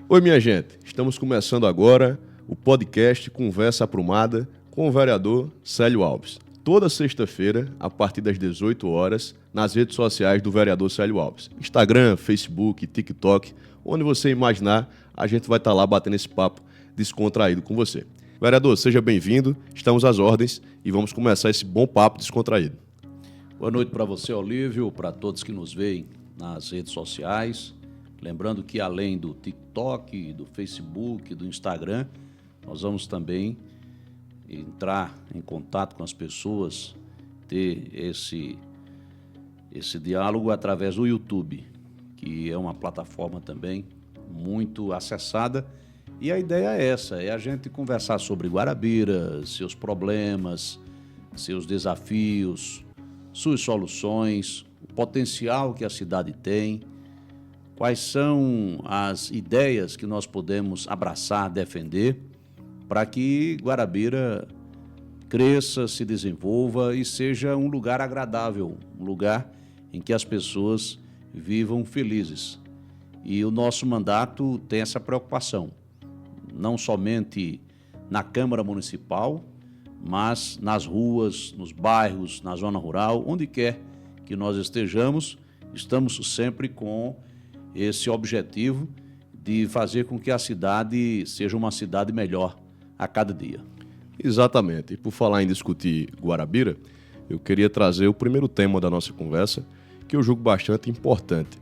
Oi, minha gente. Estamos começando agora o podcast Conversa Aprumada com o vereador Célio Alves. Toda sexta-feira, a partir das 18 horas, nas redes sociais do vereador Célio Alves. Instagram, Facebook, TikTok, onde você imaginar, a gente vai estar lá batendo esse papo descontraído com você. Vereador, seja bem-vindo, estamos às ordens e vamos começar esse bom papo descontraído. Boa noite para você, Olívio, para todos que nos veem nas redes sociais. Lembrando que além do TikTok, do Facebook, do Instagram, nós vamos também entrar em contato com as pessoas, ter esse diálogo através do YouTube, que é uma plataforma também muito acessada. E a ideia é essa, é a gente conversar sobre Guarabira, seus problemas, seus desafios, suas soluções, o potencial que a cidade tem, quais são as ideias que nós podemos abraçar, defender, para que Guarabira cresça, se desenvolva e seja um lugar agradável, um lugar em que as pessoas vivam felizes. E o nosso mandato tem essa preocupação, não somente na Câmara Municipal, mas nas ruas, nos bairros, na zona rural, onde quer que nós estejamos, estamos sempre com esse objetivo de fazer com que a cidade seja uma cidade melhor a cada dia. Exatamente. E por falar em discutir Guarabira, eu queria trazer o primeiro tema da nossa conversa, que eu julgo bastante importante.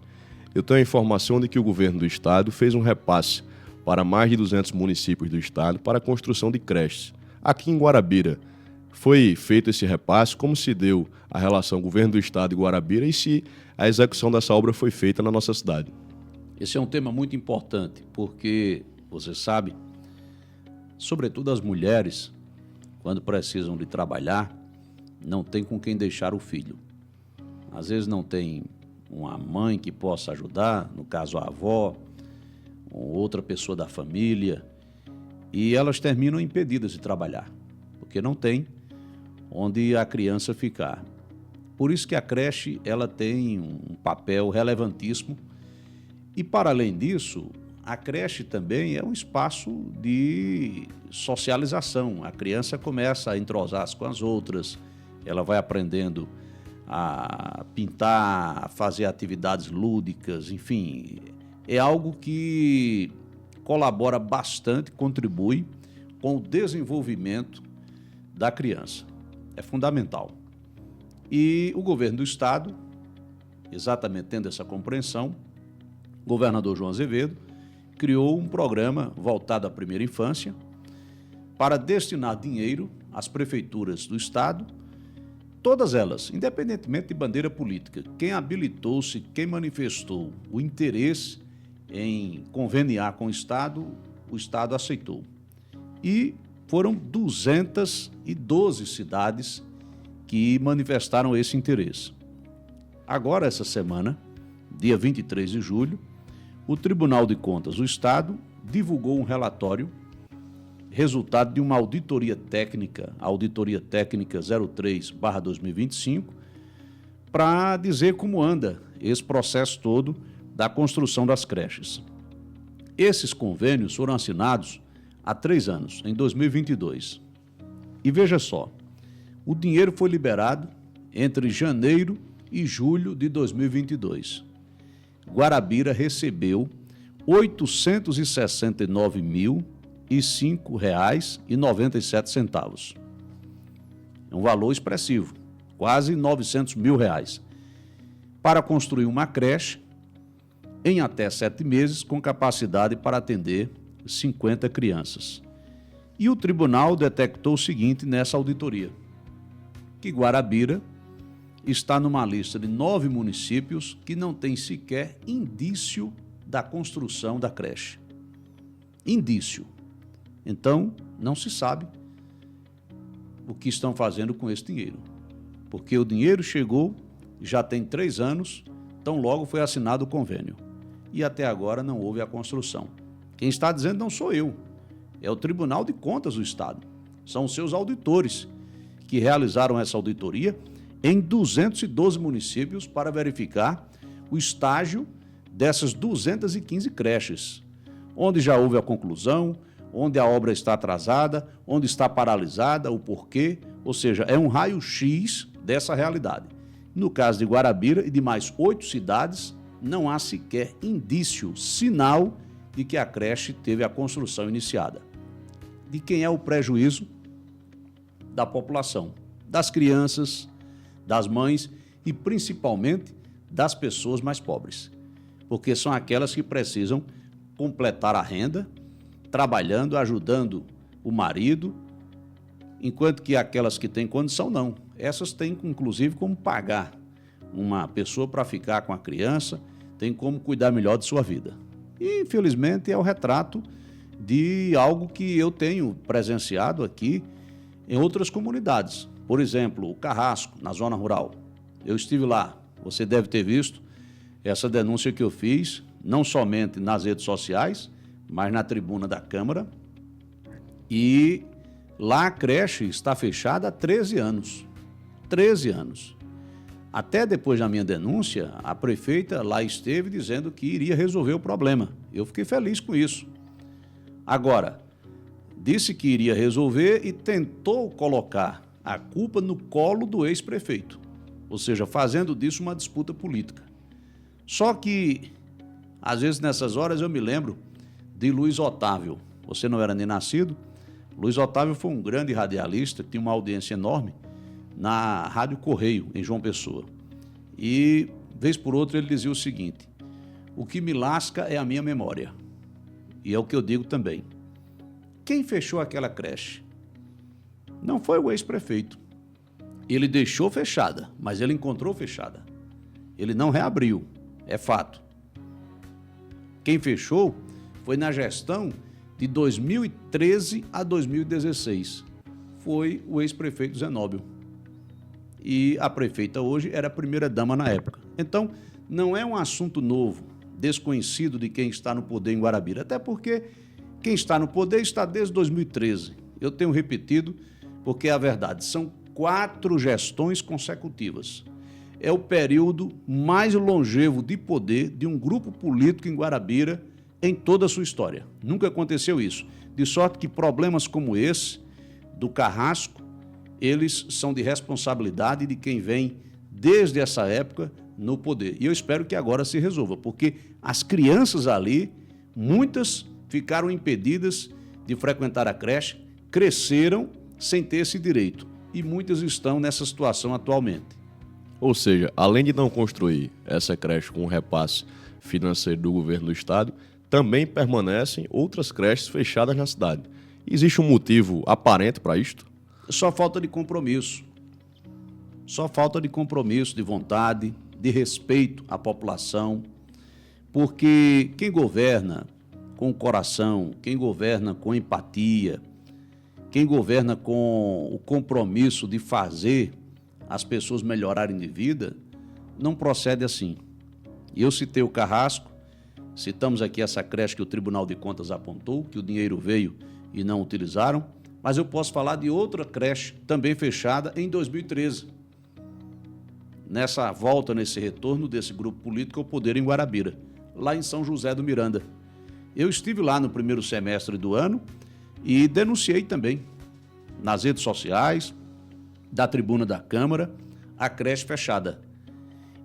Eu tenho a informação de que o governo do estado fez um repasse para mais de 200 municípios do estado para a construção de creches. Aqui em Guarabira, foi feito esse repasse? Como se deu a relação governo do estado e Guarabira e se a execução dessa obra foi feita na nossa cidade? Esse é um tema muito importante, porque, você sabe, sobretudo as mulheres, quando precisam de trabalhar, não tem com quem deixar o filho. Às vezes não tem uma mãe que possa ajudar, no caso a avó, ou outra pessoa da família, e elas terminam impedidas de trabalhar, porque não tem onde a criança ficar. Por isso que a creche ela tem um papel relevantíssimo. E, para além disso, a creche também é um espaço de socialização. A criança começa a entrosar-se com as outras, ela vai aprendendo a pintar, a fazer atividades lúdicas, enfim, é algo que colabora bastante, contribui com o desenvolvimento da criança. É fundamental. E o governo do estado, exatamente tendo essa compreensão, o governador João Azevedo criou um programa voltado à primeira infância para destinar dinheiro às prefeituras do estado, todas elas, independentemente de bandeira política. Quem habilitou-se, quem manifestou o interesse em conveniar com o estado aceitou. E foram 212 cidades que manifestaram esse interesse. Agora, essa semana, dia 23 de julho, o Tribunal de Contas do Estado divulgou um relatório, resultado de uma auditoria técnica, a Auditoria Técnica 03/2025, para dizer como anda esse processo todo da construção das creches. Esses convênios foram assinados há 3 anos, em 2022. E veja só, o dinheiro foi liberado entre janeiro e julho de 2022. Guarabira recebeu R$ 869.005,97. É um valor expressivo, quase R$ 900 mil, para construir uma creche em até 7 meses, com capacidade para atender 50 crianças. E o tribunal detectou o seguinte nessa auditoria, que Guarabira está numa lista de 9 municípios que não tem sequer indício da construção da creche. Indício. Então, não se sabe o que estão fazendo com esse dinheiro. Porque o dinheiro chegou, já tem 3 anos, tão logo foi assinado o convênio. E até agora não houve a construção. Quem está dizendo não sou eu, é o Tribunal de Contas do Estado. São os seus auditores que realizaram essa auditoria em 212 municípios para verificar o estágio dessas 215 creches. onde já houve a conclusão, onde a obra está atrasada, onde está paralisada, o porquê, ou seja, é um raio-x dessa realidade. No caso de Guarabira e de mais 8 cidades, não há sequer indício, sinal de que a creche teve a construção iniciada. De quem é o prejuízo? Da população, das crianças, das mães e principalmente das pessoas mais pobres, porque são aquelas que precisam completar a renda, trabalhando, ajudando o marido, enquanto que aquelas que têm condição não. Essas têm, inclusive, como pagar uma pessoa para ficar com a criança, tem como cuidar melhor de sua vida. E, infelizmente, é o retrato de algo que eu tenho presenciado aqui em outras comunidades. Por exemplo, o Carrasco, na zona rural. Eu estive lá, você deve ter visto essa denúncia que eu fiz, não somente nas redes sociais, mas na tribuna da Câmara. E lá a creche está fechada há 13 anos. 13 anos. Até depois da minha denúncia, a prefeita lá esteve dizendo que iria resolver o problema. Eu fiquei feliz com isso. Agora, disse que iria resolver e tentou colocar a culpa no colo do ex-prefeito, ou seja, fazendo disso uma disputa política. Só que, às vezes, nessas horas, eu me lembro de Luiz Otávio. Você não era nem nascido. Luiz Otávio foi um grande radialista, tinha uma audiência enorme na Rádio Correio, em João Pessoa. E, vez por outra, ele dizia o seguinte: o que me lasca é a minha memória. E é o que eu digo também. Quem fechou aquela creche? Não foi o ex-prefeito. Ele deixou fechada, mas ele encontrou fechada. Ele não reabriu, é fato. Quem fechou foi na gestão de 2013 a 2016. Foi o ex-prefeito Zenóbio. E a prefeita hoje era a primeira-dama na época. Então, não é um assunto novo, desconhecido de quem está no poder em Guarabira, até porque quem está no poder está desde 2013. Eu tenho repetido, porque é a verdade, são 4 gestões consecutivas. É o período mais longevo de poder de um grupo político em Guarabira em toda a sua história. Nunca aconteceu isso. De sorte que problemas como esse, do Carrasco, eles são de responsabilidade de quem vem desde essa época no poder. E eu espero que agora se resolva, porque as crianças ali, muitas ficaram impedidas de frequentar a creche, cresceram sem ter esse direito. E muitas estão nessa situação atualmente. Ou seja, além de não construir essa creche com repasse financeiro do governo do estado, também permanecem outras creches fechadas na cidade. Existe um motivo aparente para isto? Só falta de compromisso. Só falta de compromisso, de vontade, de respeito à população, porque quem governa com o coração, quem governa com empatia, quem governa com o compromisso de fazer as pessoas melhorarem de vida, não procede assim. E eu citei o Carrasco, citamos aqui essa creche que o Tribunal de Contas apontou, que o dinheiro veio e não utilizaram, mas eu posso falar de outra creche também fechada em 2013, nessa volta, nesse retorno desse grupo político ao poder em Guarabira, lá em São José do Miranda. Eu estive lá no primeiro semestre do ano e denunciei também, nas redes sociais, da tribuna da Câmara, a creche fechada.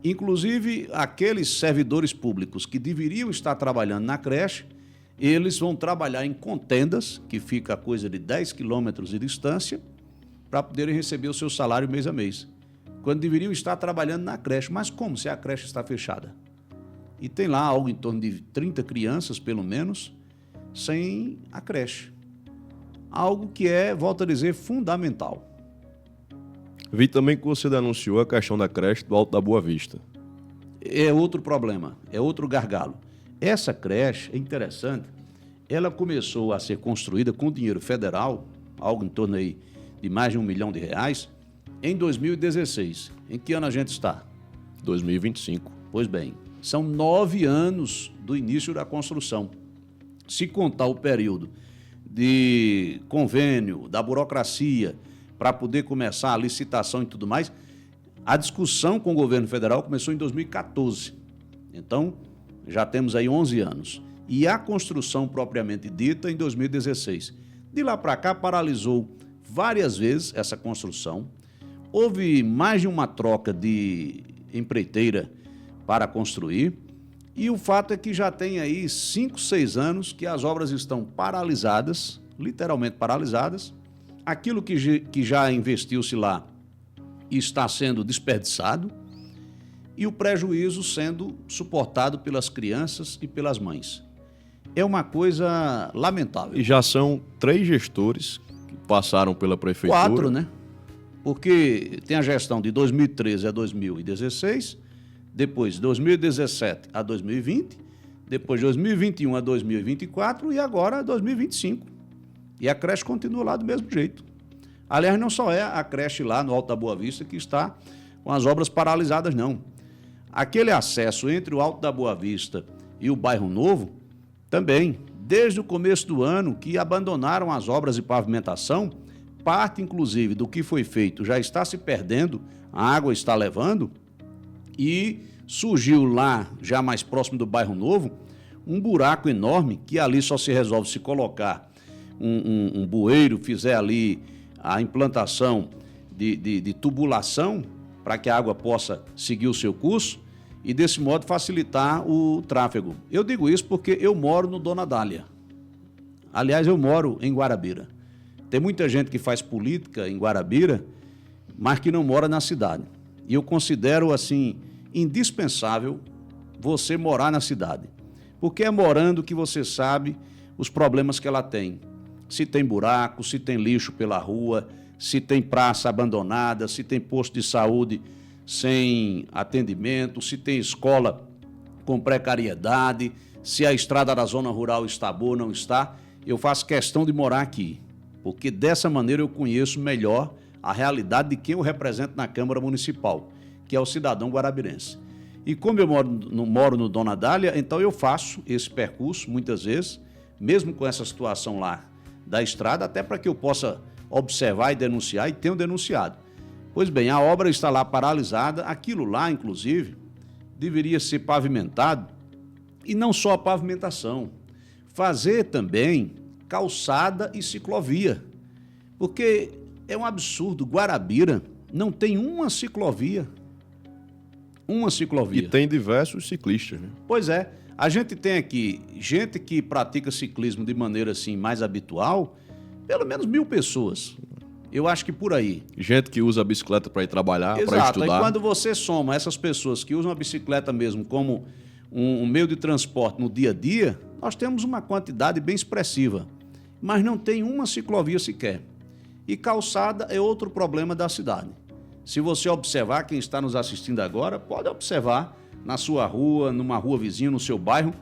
Inclusive, aqueles servidores públicos que deveriam estar trabalhando na creche, eles vão trabalhar em contendas, que fica a coisa de 10 quilômetros de distância, para poderem receber o seu salário mês a mês, quando deveriam estar trabalhando na creche. Mas como se a creche está fechada? E tem lá algo em torno de 30 crianças, pelo menos, sem a creche. Algo que é, volto a dizer, fundamental. Vi também que você denunciou a questão da creche do Alto da Boa Vista. É outro problema, é outro gargalo. Essa creche, é interessante, ela começou a ser construída com dinheiro federal, algo em torno aí de mais de R$1 milhão, em 2016. Em que ano a gente está? 2025. Pois bem, são 9 anos do início da construção. Se contar o período de convênio, da burocracia, para poder começar a licitação e tudo mais, a discussão com o governo federal começou em 2014. Então, já temos aí 11 anos. e a construção propriamente dita em 2016. De lá para cá, paralisou várias vezes essa construção. Houve mais de uma troca de empreiteira para construir. E o fato é que já tem aí 5, 6 anos que as obras estão paralisadas, literalmente paralisadas. Aquilo que já investiu-se lá está sendo desperdiçado e o prejuízo sendo suportado pelas crianças e pelas mães. É uma coisa lamentável. E já são 3 gestores que passaram pela prefeitura. 4, né? Porque tem a gestão de 2013 a 2016, depois 2017 a 2020, depois 2021 a 2024 e agora 2025. E a creche continua lá do mesmo jeito. Aliás, não só é a creche lá no Alto da Boa Vista que está com as obras paralisadas, não. Aquele acesso entre o Alto da Boa Vista e o Bairro Novo, também, desde o começo do ano, que abandonaram as obras de pavimentação, parte, inclusive, do que foi feito já está se perdendo, a água está levando, e surgiu lá, já mais próximo do Bairro Novo, um buraco enorme, que ali só se resolve se colocar um bueiro, fizer ali a implantação de tubulação, para que a água possa seguir o seu curso, e desse modo facilitar o tráfego. Eu digo isso porque eu moro no Dona Dália. Aliás, eu moro em Guarabira. Tem muita gente que faz política em Guarabira, mas que não mora na cidade. E eu considero, assim, indispensável você morar na cidade. Porque é morando que você sabe os problemas que ela tem. Se tem buraco, se tem lixo pela rua, se tem praça abandonada, se tem posto de saúde sem atendimento, se tem escola com precariedade, se a estrada da zona rural está boa ou não está. Eu faço questão de morar aqui, porque dessa maneira eu conheço melhor a realidade de quem eu represento na Câmara Municipal, que é o cidadão guarabirense. E como eu moro no Dona Dália, então eu faço esse percurso muitas vezes, mesmo com essa situação lá da estrada, até para que eu possa observar e denunciar, e tenho denunciado. Pois bem, a obra está lá paralisada, aquilo lá, inclusive, deveria ser pavimentado, e não só a pavimentação, fazer também calçada e ciclovia, porque é um absurdo, Guarabira não tem uma ciclovia. E tem diversos ciclistas, né? Pois é, a gente tem aqui gente que pratica ciclismo de maneira assim mais habitual, pelo menos 1.000 pessoas. Eu acho que por aí. Gente que usa a bicicleta para ir trabalhar, para Exato, estudar. e quando você soma essas pessoas que usam a bicicleta mesmo como um meio de transporte no dia a dia, nós temos uma quantidade bem expressiva, mas não tem uma ciclovia sequer. E calçada é outro problema da cidade. Se você observar, quem está nos assistindo agora, pode observar na sua rua, numa rua vizinha, no seu bairro,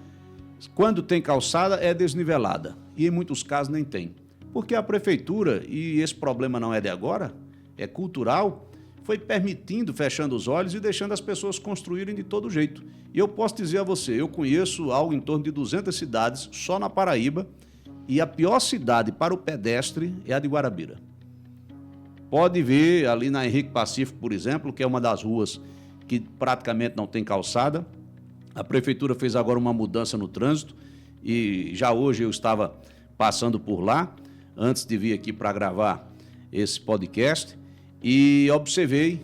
quando tem calçada é desnivelada, e em muitos casos nem tem. Porque a prefeitura, e esse problema não é de agora, é cultural, foi permitindo, fechando os olhos e deixando as pessoas construírem de todo jeito. E eu posso dizer a você, eu conheço algo em torno de 200 cidades só na Paraíba, e a pior cidade para o pedestre é a de Guarabira. Pode ver ali na Henrique Pacífico, por exemplo, que é uma das ruas que praticamente não tem calçada. A prefeitura fez agora uma mudança no trânsito e já hoje eu estava passando por lá, antes de vir aqui para gravar esse podcast, e observei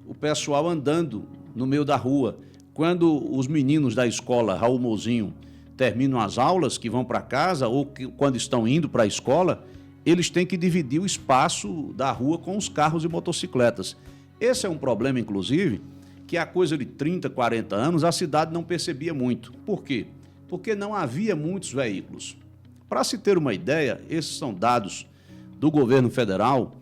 o pessoal andando no meio da rua. Quando os meninos da escola Raul Mozinho terminam as aulas, que vão para casa, ou quando estão indo para a escola, eles têm que dividir o espaço da rua com os carros e motocicletas. Esse é um problema, inclusive, que há coisa de 30, 40 anos a cidade não percebia muito. Por quê? Porque não havia muitos veículos. Para se ter uma ideia, esses são dados do governo federal,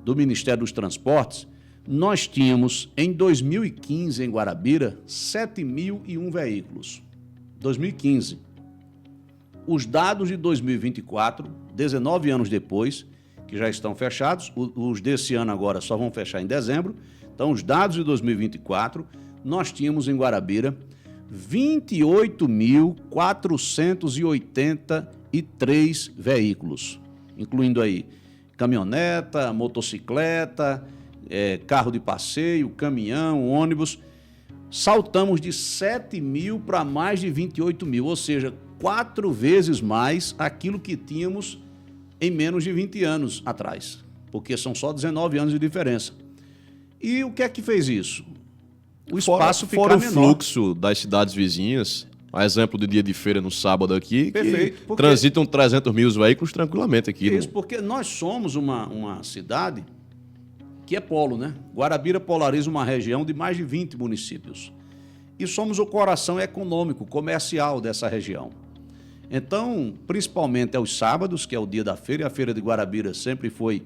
do Ministério dos Transportes. Nós tínhamos, em 2015, em Guarabira, 7.001 veículos. 2015. Os dados de 2024, 19 anos depois, que já estão fechados, os desse ano agora só vão fechar em dezembro. Então, os dados de 2024, nós tínhamos em Guarabira 28.483 veículos, incluindo aí caminhoneta, motocicleta, carro de passeio, caminhão, ônibus. Saltamos de 7.000 para mais de 28.000, ou seja, 4 vezes mais aquilo que tínhamos em menos de 20 anos atrás, porque são só 19 anos de diferença. E o que é que fez isso? O espaço ficar fora o menor. fluxo das cidades vizinhas, a exemplo de dia de feira no sábado aqui, Perfeito, que transitam 300 mil veículos tranquilamente aqui. Isso, porque nós somos uma cidade que é polo, né? Guarabira polariza uma região de mais de 20 municípios. E somos o coração econômico, comercial dessa região. Então, principalmente aos sábados, que é o dia da feira, e a Feira de Guarabira sempre foi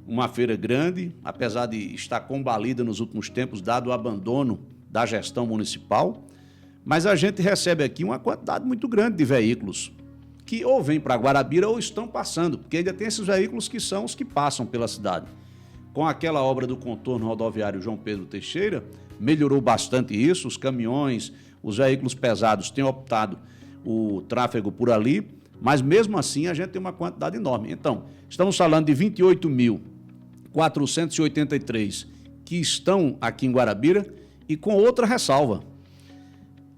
uma feira grande, apesar de estar combalida nos últimos tempos, dado o abandono da gestão municipal, mas a gente recebe aqui uma quantidade muito grande de veículos que ou vêm para Guarabira ou estão passando, porque ainda tem esses veículos que são os que passam pela cidade. Com aquela obra do contorno rodoviário João Pedro Teixeira, melhorou bastante isso, os caminhões, os veículos pesados têm optado o tráfego por ali, mas mesmo assim a gente tem uma quantidade enorme. Então, estamos falando de 28.483 que estão aqui em Guarabira e com outra ressalva.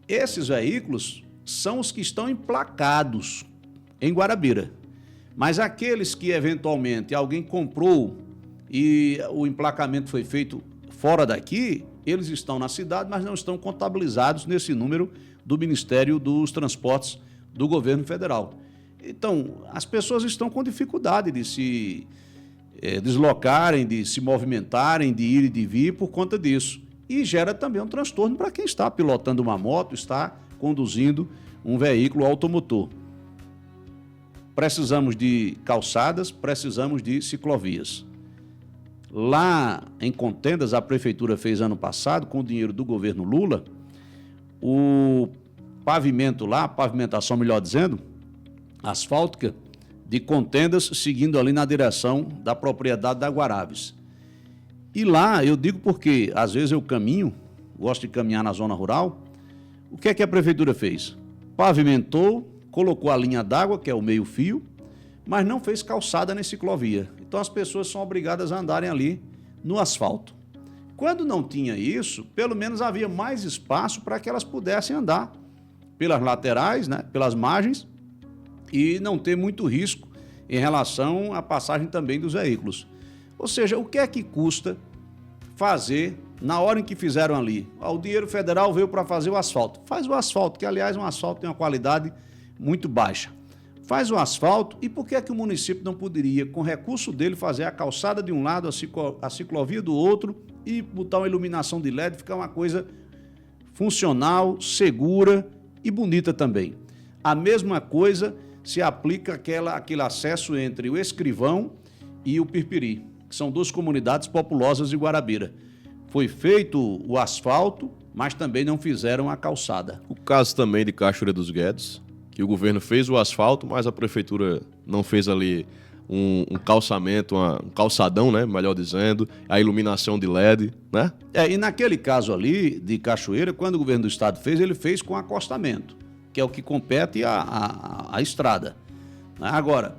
Esses veículos são os que estão emplacados em Guarabira, mas aqueles que eventualmente alguém comprou e o emplacamento foi feito fora daqui, eles estão na cidade, mas não estão contabilizados nesse número do Ministério dos Transportes do governo federal. Então, as pessoas estão com dificuldade de se deslocarem, de se movimentarem, de ir e de vir por conta disso. E gera também um transtorno para quem está pilotando uma moto, está conduzindo um veículo automotor. Precisamos de calçadas, precisamos de ciclovias. Lá em Contendas, a prefeitura fez ano passado, com o dinheiro do governo Lula, o pavimento lá, a pavimentação, melhor dizendo, asfáltica, de Contendas, seguindo ali na direção da propriedade da Guaraves. E lá, eu digo porque, às vezes eu caminho, gosto de caminhar na zona rural, o que é que a prefeitura fez? Pavimentou, colocou a linha d'água, que é o meio-fio, mas não fez calçada nem ciclovia. Então as pessoas são obrigadas a andarem ali no asfalto. Quando não tinha isso, pelo menos havia mais espaço para que elas pudessem andar pelas laterais, né, pelas margens, e não ter muito risco em relação à passagem também dos veículos. Ou seja, o que é que custa fazer na hora em que fizeram ali? O dinheiro federal veio para fazer o asfalto. Faz o asfalto, que aliás um asfalto tem uma qualidade muito baixa. Faz o asfalto e por que é que o município não poderia, com recurso dele, fazer a calçada de um lado, a ciclovia do outro e botar uma iluminação de LED, ficar uma coisa funcional, segura e bonita também. A mesma coisa se aplica aquele acesso entre o Escrivão e o Pirpiri, que são duas comunidades populosas de Guarabira. Foi feito o asfalto, mas também não fizeram a calçada. O caso também de Cachoeira dos Guedes, que o governo fez o asfalto, mas a prefeitura não fez ali um calçamento, um calçadão, né? Melhor dizendo, a iluminação de LED, né? E naquele caso ali de Cachoeira, quando o governo do estado fez, ele fez com acostamento, que é o que compete à estrada. Agora,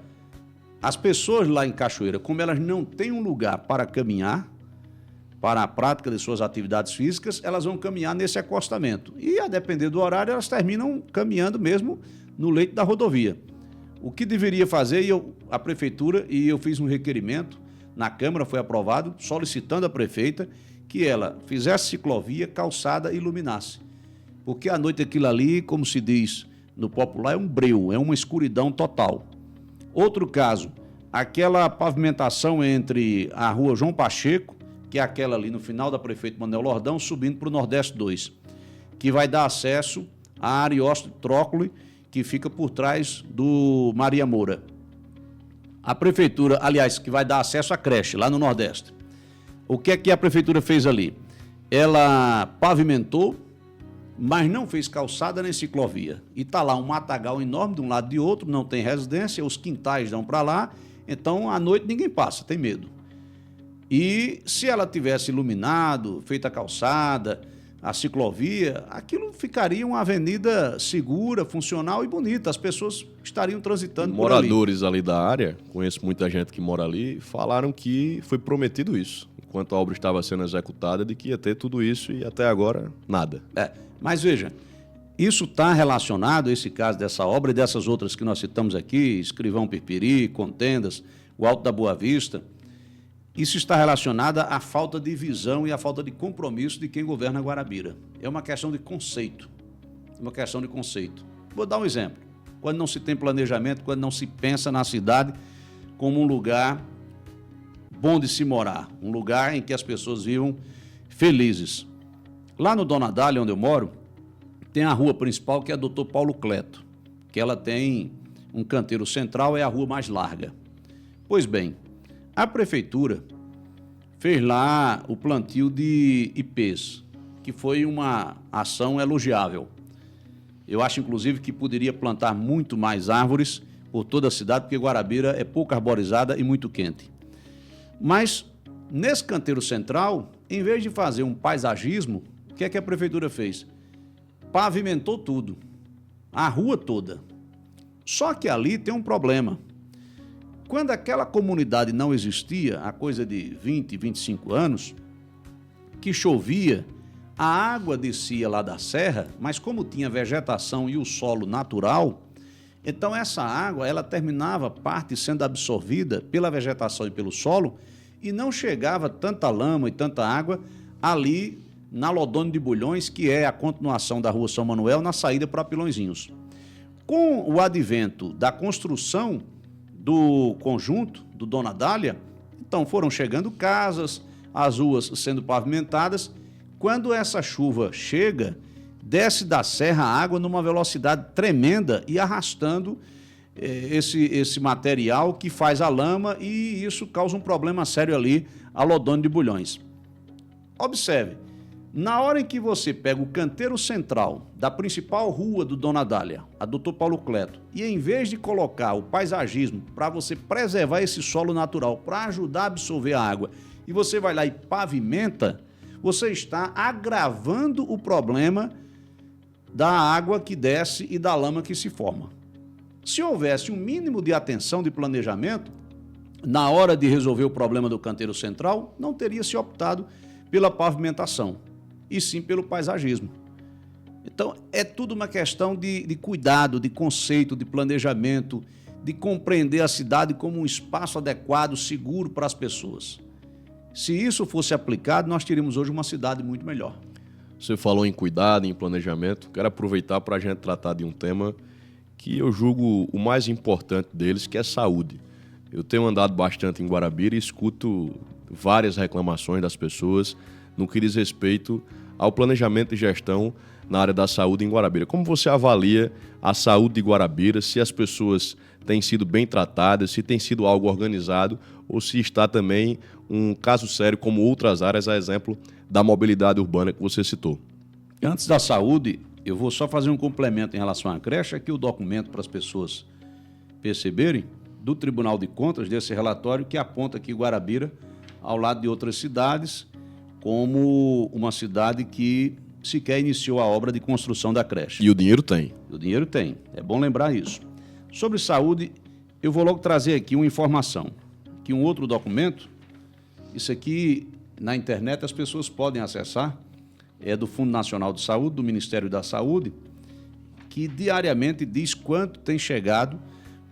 as pessoas lá em Cachoeira, como elas não têm um lugar para caminhar, para a prática de suas atividades físicas, elas vão caminhar nesse acostamento. E, a depender do horário, elas terminam caminhando mesmo no leito da rodovia. O que deveria fazer, a prefeitura, e eu fiz um requerimento na Câmara, foi aprovado, solicitando à prefeita que ela fizesse ciclovia, calçada e iluminasse. Porque à noite aquilo ali, como se diz no popular, é um breu, é uma escuridão total. Outro caso, aquela pavimentação entre a rua João Pacheco, que é aquela ali no final da Prefeito Manuel Lordão, subindo para o Nordeste 2, que vai dar acesso à Ariosto Trócoli, que fica por trás do Maria Moura. A prefeitura, aliás, que vai dar acesso à creche, lá no Nordeste. O que é que a prefeitura fez ali? Ela pavimentou, mas não fez calçada nem ciclovia. E está lá um matagal enorme de um lado e de outro, não tem residência, os quintais dão para lá, então à noite ninguém passa, tem medo. E se ela tivesse iluminado, feito a calçada, a ciclovia, aquilo ficaria uma avenida segura, funcional e bonita. As pessoas estariam transitando por ali. Moradores ali da área, conheço muita gente que mora ali, falaram que foi prometido isso, enquanto a obra estava sendo executada, de que ia ter tudo isso e até agora nada. Mas veja, Isso está relacionado, esse caso dessa obra e dessas outras que nós citamos aqui, Escrivão Pirpiri, Contendas, o Alto da Boa Vista. Isso está relacionado à falta de visão e à falta de compromisso de quem governa Guarabira. É uma questão de conceito. Vou dar um exemplo. Quando não se tem planejamento, quando não se pensa na cidade como um lugar bom de se morar, um lugar em que as pessoas vivam felizes. Lá no Dona Dália, onde eu moro, tem a rua principal, que é a Dr. Paulo Cleto, que ela tem um canteiro central, é a rua mais larga. Pois bem, a prefeitura fez lá o plantio de ipês, que foi uma ação elogiável. Eu acho, inclusive, que poderia plantar muito mais árvores por toda a cidade, porque Guarabira é pouco arborizada e muito quente. Mas, nesse canteiro central, em vez de fazer um paisagismo, o que é que a prefeitura fez? Pavimentou tudo, a rua toda. Só que ali tem um problema. Quando aquela comunidade não existia, há coisa de 20, 25 anos, que chovia, a água descia lá da serra, mas como tinha vegetação e o solo natural, então essa água ela terminava parte sendo absorvida pela vegetação e pelo solo e não chegava tanta lama e tanta água ali na Lodônio de Bulhões, que é a continuação da Rua São Manuel, na saída para Pilõezinhos. Com o advento da construção do conjunto do Dona Dália, então foram chegando casas, as ruas sendo pavimentadas. Quando essa chuva chega, desce da serra a água numa velocidade tremenda e arrastando esse material que faz a lama, e isso causa um problema sério ali a Lodônio de Bulhões. Observe, na hora em que você pega o canteiro central da principal rua do Dona Dália, a Dr. Paulo Cleto, e em vez de colocar o paisagismo para você preservar esse solo natural, para ajudar a absorver a água, e você vai lá e pavimenta, você está agravando o problema da água que desce e da lama que se forma. Se houvesse um mínimo de atenção, de planejamento, na hora de resolver o problema do canteiro central, não teria se optado pela pavimentação, e sim pelo paisagismo. Então, é tudo uma questão de cuidado, de conceito, de planejamento, de compreender a cidade como um espaço adequado, seguro para as pessoas. Se isso fosse aplicado, nós teríamos hoje uma cidade muito melhor. Você falou em cuidado, em planejamento. Quero aproveitar para a gente tratar de um tema que eu julgo o mais importante deles, que é saúde. Eu tenho andado bastante em Guarabira e escuto várias reclamações das pessoas no que diz respeito ao planejamento e gestão na área da saúde em Guarabira. Como você avalia a saúde de Guarabira, se as pessoas têm sido bem tratadas, se tem sido algo organizado ou se está também um caso sério como outras áreas, a exemplo da mobilidade urbana que você citou? Antes da saúde, eu vou só fazer um complemento em relação à creche, aqui o documento para as pessoas perceberem, do Tribunal de Contas, desse relatório, que aponta aqui Guarabira, ao lado de outras cidades, como uma cidade que sequer iniciou a obra de construção da creche. E o dinheiro tem. O dinheiro tem, é bom lembrar isso. Sobre saúde, eu vou logo trazer aqui uma informação, que um outro documento, isso aqui na internet as pessoas podem acessar, é do Fundo Nacional de Saúde, do Ministério da Saúde, que diariamente diz quanto tem chegado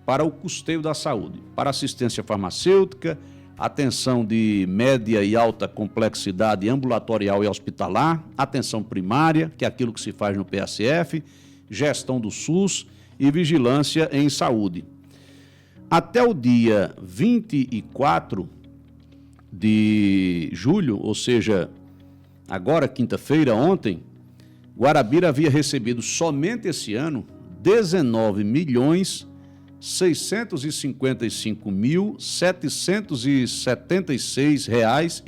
para o custeio da saúde, para assistência farmacêutica, atenção de média e alta complexidade ambulatorial e hospitalar, atenção primária, que é aquilo que se faz no PSF, gestão do SUS e vigilância em saúde. Até o dia 24 de julho, ou seja, agora, quinta-feira, ontem, Guarabira havia recebido somente esse ano 19.655.776,15 reais.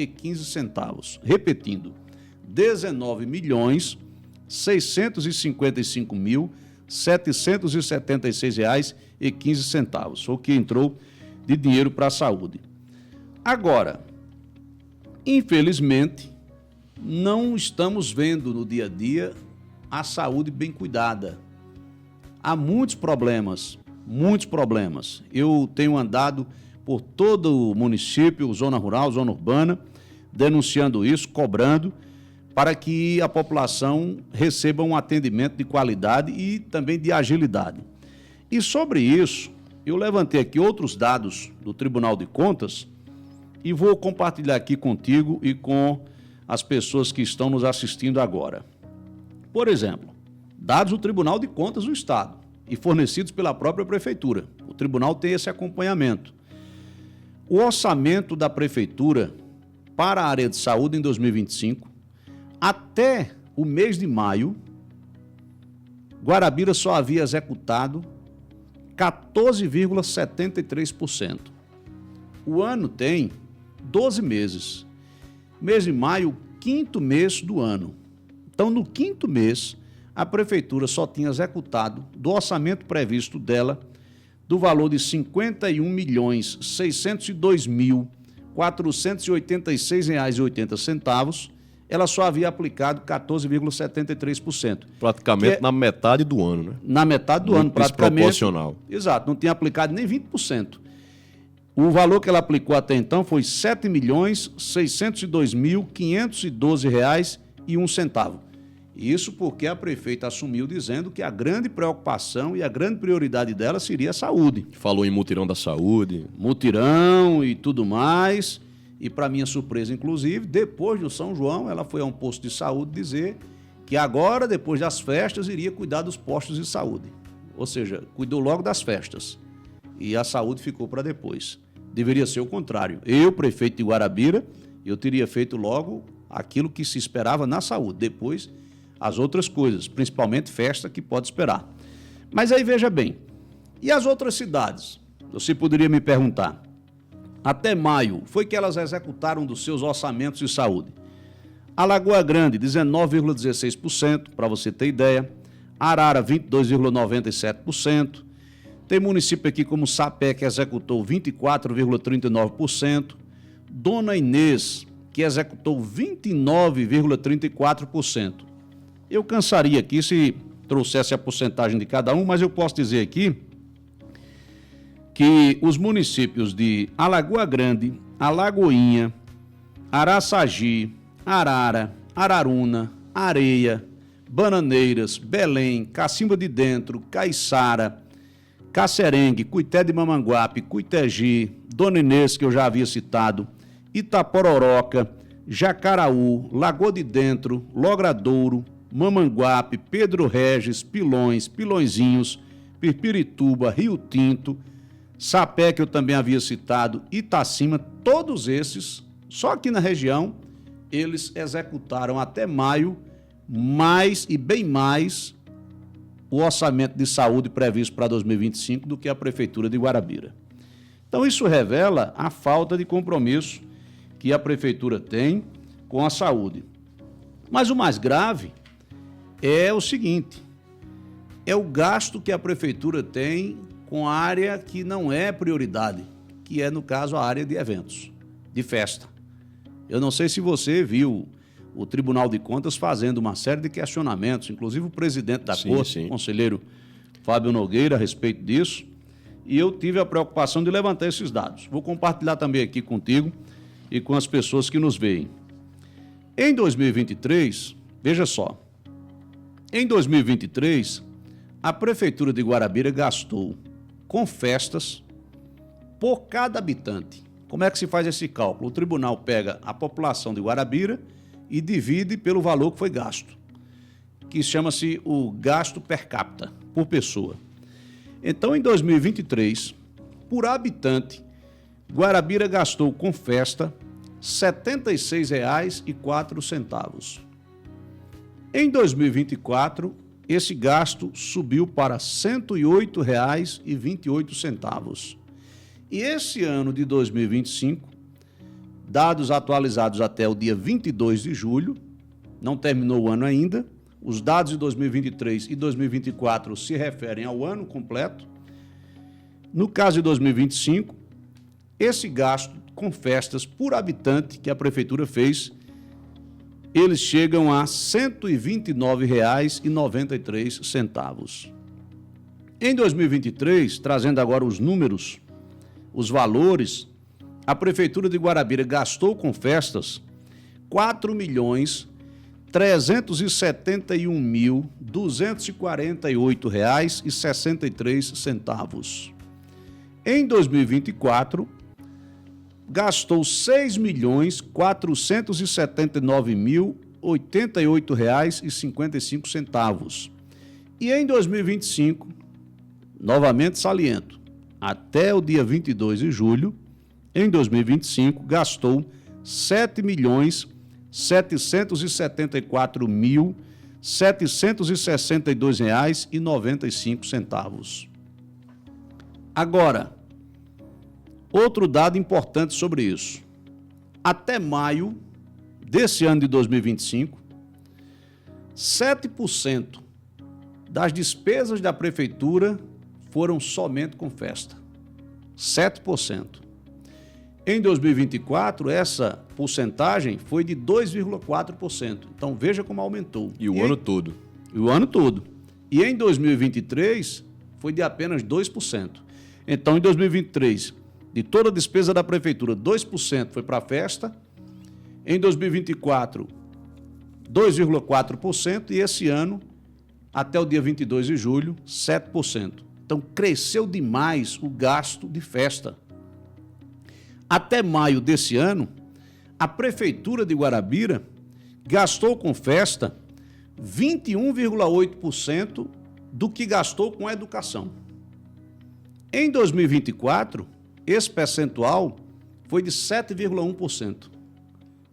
Repetindo, 19.655.776,15 reais, o que entrou de dinheiro para a saúde. Agora, infelizmente, não estamos vendo no dia a dia a saúde bem cuidada. Há muitos problemas. Eu tenho andado por todo o município, zona rural, zona urbana, denunciando isso, cobrando, para que a população receba um atendimento de qualidade e também de agilidade. E sobre isso, eu levantei aqui outros dados do Tribunal de Contas e vou compartilhar aqui contigo e com as pessoas que estão nos assistindo agora. Por exemplo, dados do Tribunal de Contas do Estado e fornecidos pela própria Prefeitura. O Tribunal tem esse acompanhamento. O orçamento da Prefeitura para a área de saúde em 2025, até o mês de maio, Guarabira só havia executado 14,73%. O ano tem 12 meses. Mês de maio, quinto mês do ano. Então, no quinto mês, a Prefeitura só tinha executado, do orçamento previsto dela, do valor de R$ 51.602.486,80, ela só havia aplicado 14,73%. Praticamente na metade do ano, né? Na metade do ano, praticamente. Desproporcional. Exato, não tinha aplicado nem 20%. O valor que ela aplicou até então foi R$ 7.602.512,01. Isso porque a prefeita assumiu dizendo que a grande preocupação e a grande prioridade dela seria a saúde. Falou em mutirão da saúde. Mutirão e tudo mais. E, para minha surpresa, inclusive, depois do São João, ela foi a um posto de saúde dizer que agora, depois das festas, iria cuidar dos postos de saúde. Ou seja, cuidou logo das festas. E a saúde ficou para depois. Deveria ser o contrário. Eu, prefeito de Guarabira, eu teria feito logo aquilo que se esperava na saúde. Depois, as outras coisas, principalmente festa, que pode esperar. Mas aí, veja bem, e as outras cidades? Você poderia me perguntar. Até maio, foi que elas executaram dos seus orçamentos de saúde. Alagoa Grande, 19,16%, para você ter ideia. Arara, 22,97%. Tem município aqui como Sapé, que executou 24,39%. Dona Inês, que executou 29,34%. Eu cansaria aqui se trouxesse a porcentagem de cada um, mas eu posso dizer aqui que os municípios de Alagoa Grande, Alagoinha, Araçagi, Arara, Araruna, Areia, Bananeiras, Belém, Cacimba de Dentro, Caiçara, Cacerengue, Cuité de Mamanguape, Cuitegi, Dona Inês, que eu já havia citado, Itapororoca, Jacaraú, Lagoa de Dentro, Logradouro, Mamanguape, Pedro Regis, Pilões, Pilõezinhos, Pirpirituba, Rio Tinto, Sapé, que eu também havia citado, Itacima, todos esses, só aqui na região, eles executaram até maio mais e bem mais o orçamento de saúde previsto para 2025 do que a Prefeitura de Guarabira. Então, isso revela a falta de compromisso que a Prefeitura tem com a saúde. Mas o mais grave é o seguinte, é o gasto que a Prefeitura tem com a área que não é prioridade, que é, no caso, a área de eventos, de festa. Eu não sei se você viu o Tribunal de Contas fazendo uma série de questionamentos, inclusive o presidente da Corte, o conselheiro Fábio Nogueira, a respeito disso, e eu tive a preocupação de levantar esses dados. Vou compartilhar também aqui contigo e com as pessoas que nos veem. Em 2023, veja só, em 2023, a Prefeitura de Guarabira gastou com festas por cada habitante. Como é que se faz esse cálculo? O tribunal pega a população de Guarabira e divide pelo valor que foi gasto, que chama-se o gasto per capita, por pessoa. Então, em 2023, por habitante, Guarabira gastou com festa R$ 76,04. Em 2024, esse gasto subiu para R$ 108,28. E esse ano de 2025, dados atualizados até o dia 22 de julho, não terminou o ano ainda, os dados de 2023 e 2024 se referem ao ano completo. No caso de 2025, esse gasto com festas por habitante que a Prefeitura fez, eles chegam a R$ 129,93. Em 2023, trazendo agora os números, os valores, a Prefeitura de Guarabira gastou com festas R$ R$371.248,63. Em 2024, gastou R$6.479.088,55. E em 2025, novamente saliento, até o dia 22 de julho, em 2025, gastou R$7.774.762,95. Agora, outro dado importante sobre isso. Até maio desse ano de 2025, 7% das despesas da prefeitura foram somente com festa. 7%. Em 2024, essa porcentagem foi de 2,4%. Então, veja como aumentou. E o ano todo. E o ano todo. E em 2023, foi de apenas 2%. Então, em 2023, de toda a despesa da prefeitura, 2% foi para a festa. Em 2024, 2,4%. E esse ano, até o dia 22 de julho, 7%. Então, cresceu demais o gasto de festa. Até maio desse ano, a Prefeitura de Guarabira gastou com festa 21,8% do que gastou com educação. Em 2024, esse percentual foi de 7,1%.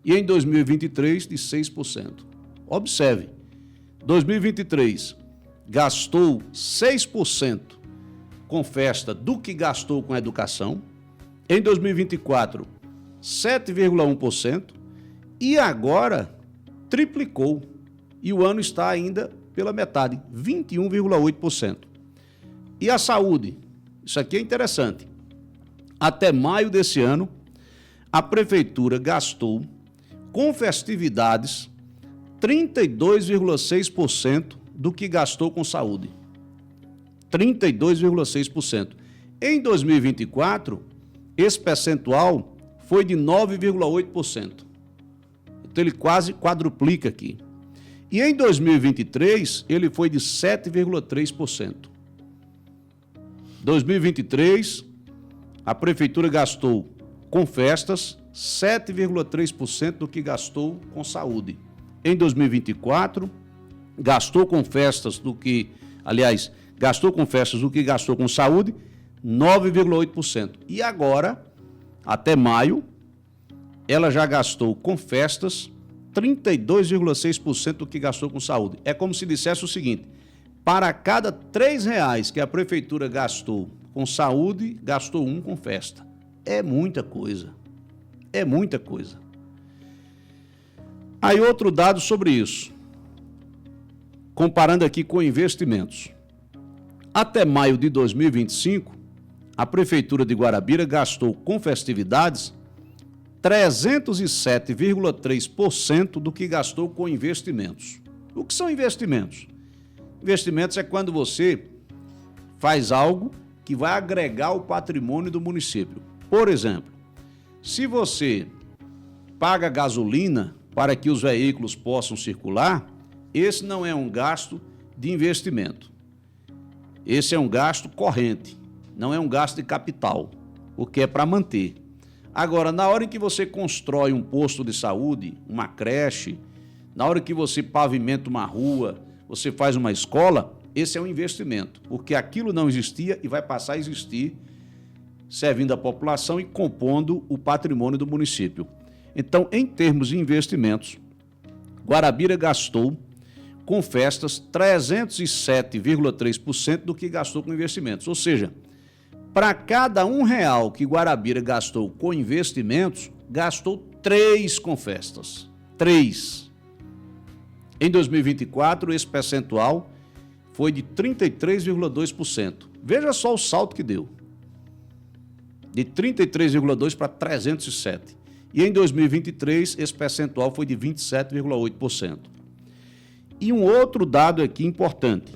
E em 2023, de 6%. Observe, 2023 gastou 6% com festa do que gastou com educação. Em 2024, 7,1%. E agora, triplicou. E o ano está ainda pela metade, 21,8%. E a saúde? Isso aqui é interessante. Até maio desse ano, a prefeitura gastou com festividades 32,6% do que gastou com saúde. 32,6%. Em 2024, esse percentual foi de 9,8%. Então, ele quase quadruplica aqui. E em 2023, ele foi de 7,3%. 2023, a prefeitura gastou com festas 7,3% do que gastou com saúde. Em 2024, gastou com festas do que, aliás, gastou com festas do que gastou com saúde, 9,8%. E agora, até maio, ela já gastou com festas 32,6% do que gastou com saúde. É como se dissesse o seguinte: para cada R$3 que a prefeitura gastou com saúde, gastou um com festa. É muita coisa. É muita coisa. Aí outro dado sobre isso. Comparando aqui com investimentos. Até maio de 2025, a Prefeitura de Guarabira gastou com festividades 307,3% do que gastou com investimentos. O que são investimentos? Investimentos é quando você faz algo que vai agregar ao patrimônio do município. Por exemplo, se você paga gasolina para que os veículos possam circular, esse não é um gasto de investimento. Esse é um gasto corrente, não é um gasto de capital, porque é para manter. Agora, na hora em que você constrói um posto de saúde, uma creche, na hora que você pavimenta uma rua, você faz uma escola, esse é um investimento, porque aquilo não existia e vai passar a existir, servindo a população e compondo o patrimônio do município. Então, em termos de investimentos, Guarabira gastou com festas 307,3% do que gastou com investimentos. Ou seja, para cada R$1 que Guarabira gastou com investimentos, gastou 3 com festas. 3. Em 2024, esse percentual foi de 33,2%. Veja só o salto que deu. De 33,2% para 307%. E em 2023, esse percentual foi de 27,8%. E um outro dado aqui importante.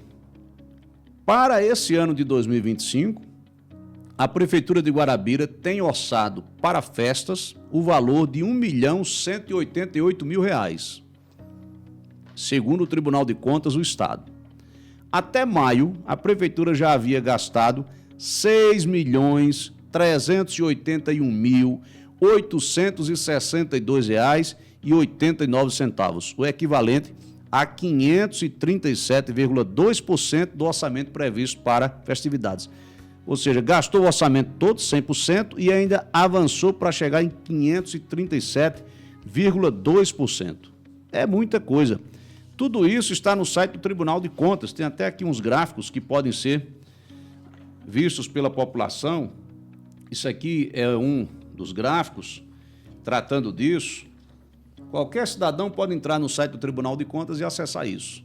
Para esse ano de 2025, a Prefeitura de Guarabira tem orçado para festas o valor de R$1.188.000. segundo o Tribunal de Contas do Estado. Até maio, a Prefeitura já havia gastado R$ 6.381.862,89, o equivalente a 537,2% do orçamento previsto para festividades. Ou seja, gastou o orçamento todo, 100%, e ainda avançou para chegar em 537,2%. É muita coisa. Tudo isso está no site do Tribunal de Contas. Tem até aqui uns gráficos que podem ser vistos pela população. Isso aqui é um dos gráficos tratando disso. Qualquer cidadão pode entrar no site do Tribunal de Contas e acessar isso.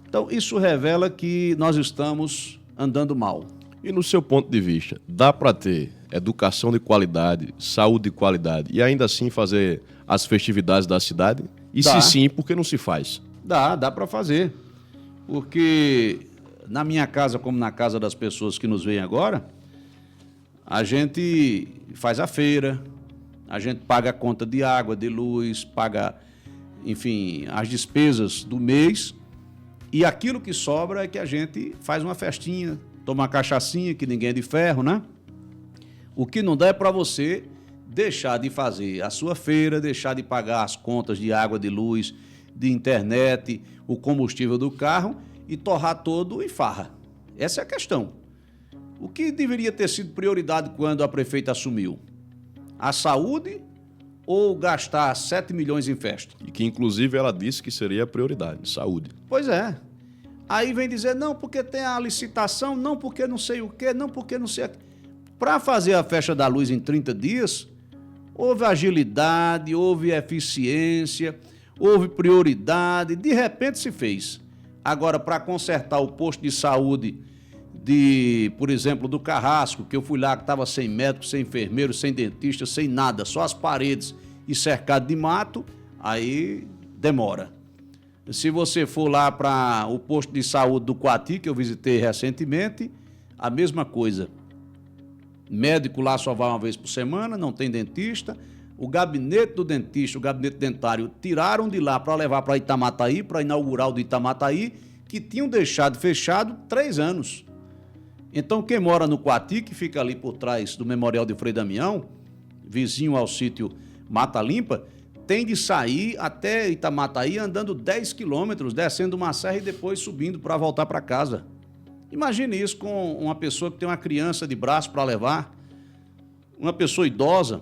Então, isso revela que nós estamos andando mal. E no seu ponto de vista, dá para ter educação de qualidade, saúde de qualidade e ainda assim fazer as festividades da cidade? E Dá. se sim, por que não se faz? Dá para fazer. Porque na minha casa, como na casa das pessoas que nos veem agora, a gente faz a feira, a gente paga a conta de água, de luz, paga, enfim, as despesas do mês, e aquilo que sobra é que a gente faz uma festinha, toma uma cachaçinha, que ninguém é de ferro, né? O que não dá é para você deixar de fazer a sua feira, deixar de pagar as contas de água, de luz, de internet, o combustível do carro e torrar todo em farra. Essa é a questão. O que deveria ter sido prioridade quando a prefeita assumiu? A saúde ou gastar 7 milhões em festa? E que, inclusive, ela disse que seria a prioridade, saúde. Pois é. Aí vem dizer, não, porque tem a licitação, não, porque não sei o quê, não, porque não sei... Para fazer a festa da luz em 30 dias, houve agilidade, houve eficiência, houve prioridade, de repente se fez. Agora, para consertar o posto de saúde por exemplo, do Carrasco, que eu fui lá que estava sem médico, sem enfermeiro, sem dentista, sem nada, só as paredes e cercado de mato, aí demora. Se você for lá para o posto de saúde do Coati, que eu visitei recentemente, a mesma coisa. Médico lá só vai uma vez por semana, não tem dentista. O gabinete do dentista, o gabinete dentário, tiraram de lá para levar para Itamataí, para inaugurar o do Itamataí, que tinham deixado fechado 3 anos. Então, quem mora no Coati, que fica ali por trás do Memorial de Frei Damião, vizinho ao sítio Mata Limpa, tem de sair até Itamataí andando 10 quilômetros, descendo uma serra e depois subindo para voltar para casa. Imagine isso com uma pessoa que tem uma criança de braço para levar, uma pessoa idosa.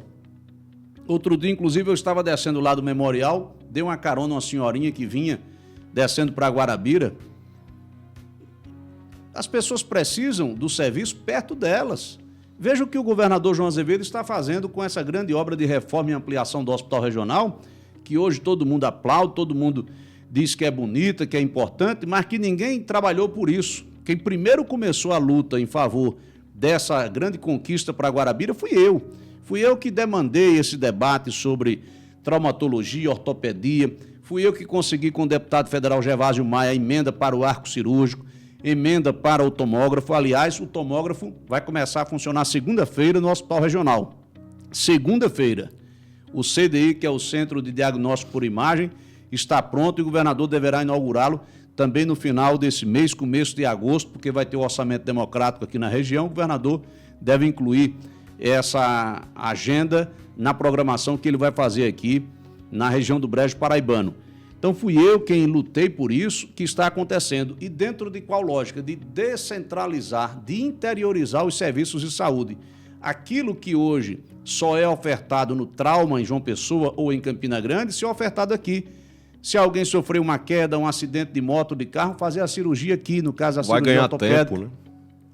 Outro dia, inclusive, eu estava descendo lá do Memorial, dei uma carona a uma senhorinha que vinha descendo para Guarabira. As pessoas precisam do serviço perto delas. Veja o que o governador João Azevedo está fazendo com essa grande obra de reforma e ampliação do Hospital Regional, que hoje todo mundo aplaude, todo mundo diz que é bonita, que é importante, mas que ninguém trabalhou por isso. Quem primeiro começou a luta em favor dessa grande conquista para Guarabira fui eu. Fui eu que demandei esse debate sobre traumatologia, ortopedia. Fui eu que consegui com o deputado federal Gervásio Maia a emenda para o arco cirúrgico, emenda para o tomógrafo. Aliás, o tomógrafo vai começar a funcionar segunda-feira no Hospital Regional. Segunda-feira. O CDI, que é o Centro de Diagnóstico por Imagem, está pronto e o governador deverá inaugurá-lo também no final desse mês, começo de agosto, porque vai ter o orçamento democrático aqui na região. O governador deve incluir essa agenda na programação que ele vai fazer aqui na região do Brejo Paraibano. Então, fui eu quem lutei por isso que está acontecendo. E dentro de qual lógica? De descentralizar, de interiorizar os serviços de saúde. Aquilo que hoje só é ofertado no trauma em João Pessoa ou em Campina Grande, ser ofertado aqui. Se alguém sofreu uma queda, um acidente de moto, de carro, fazer a cirurgia aqui, no caso a cirurgia ortopédica. Vai ganhar tempo, né?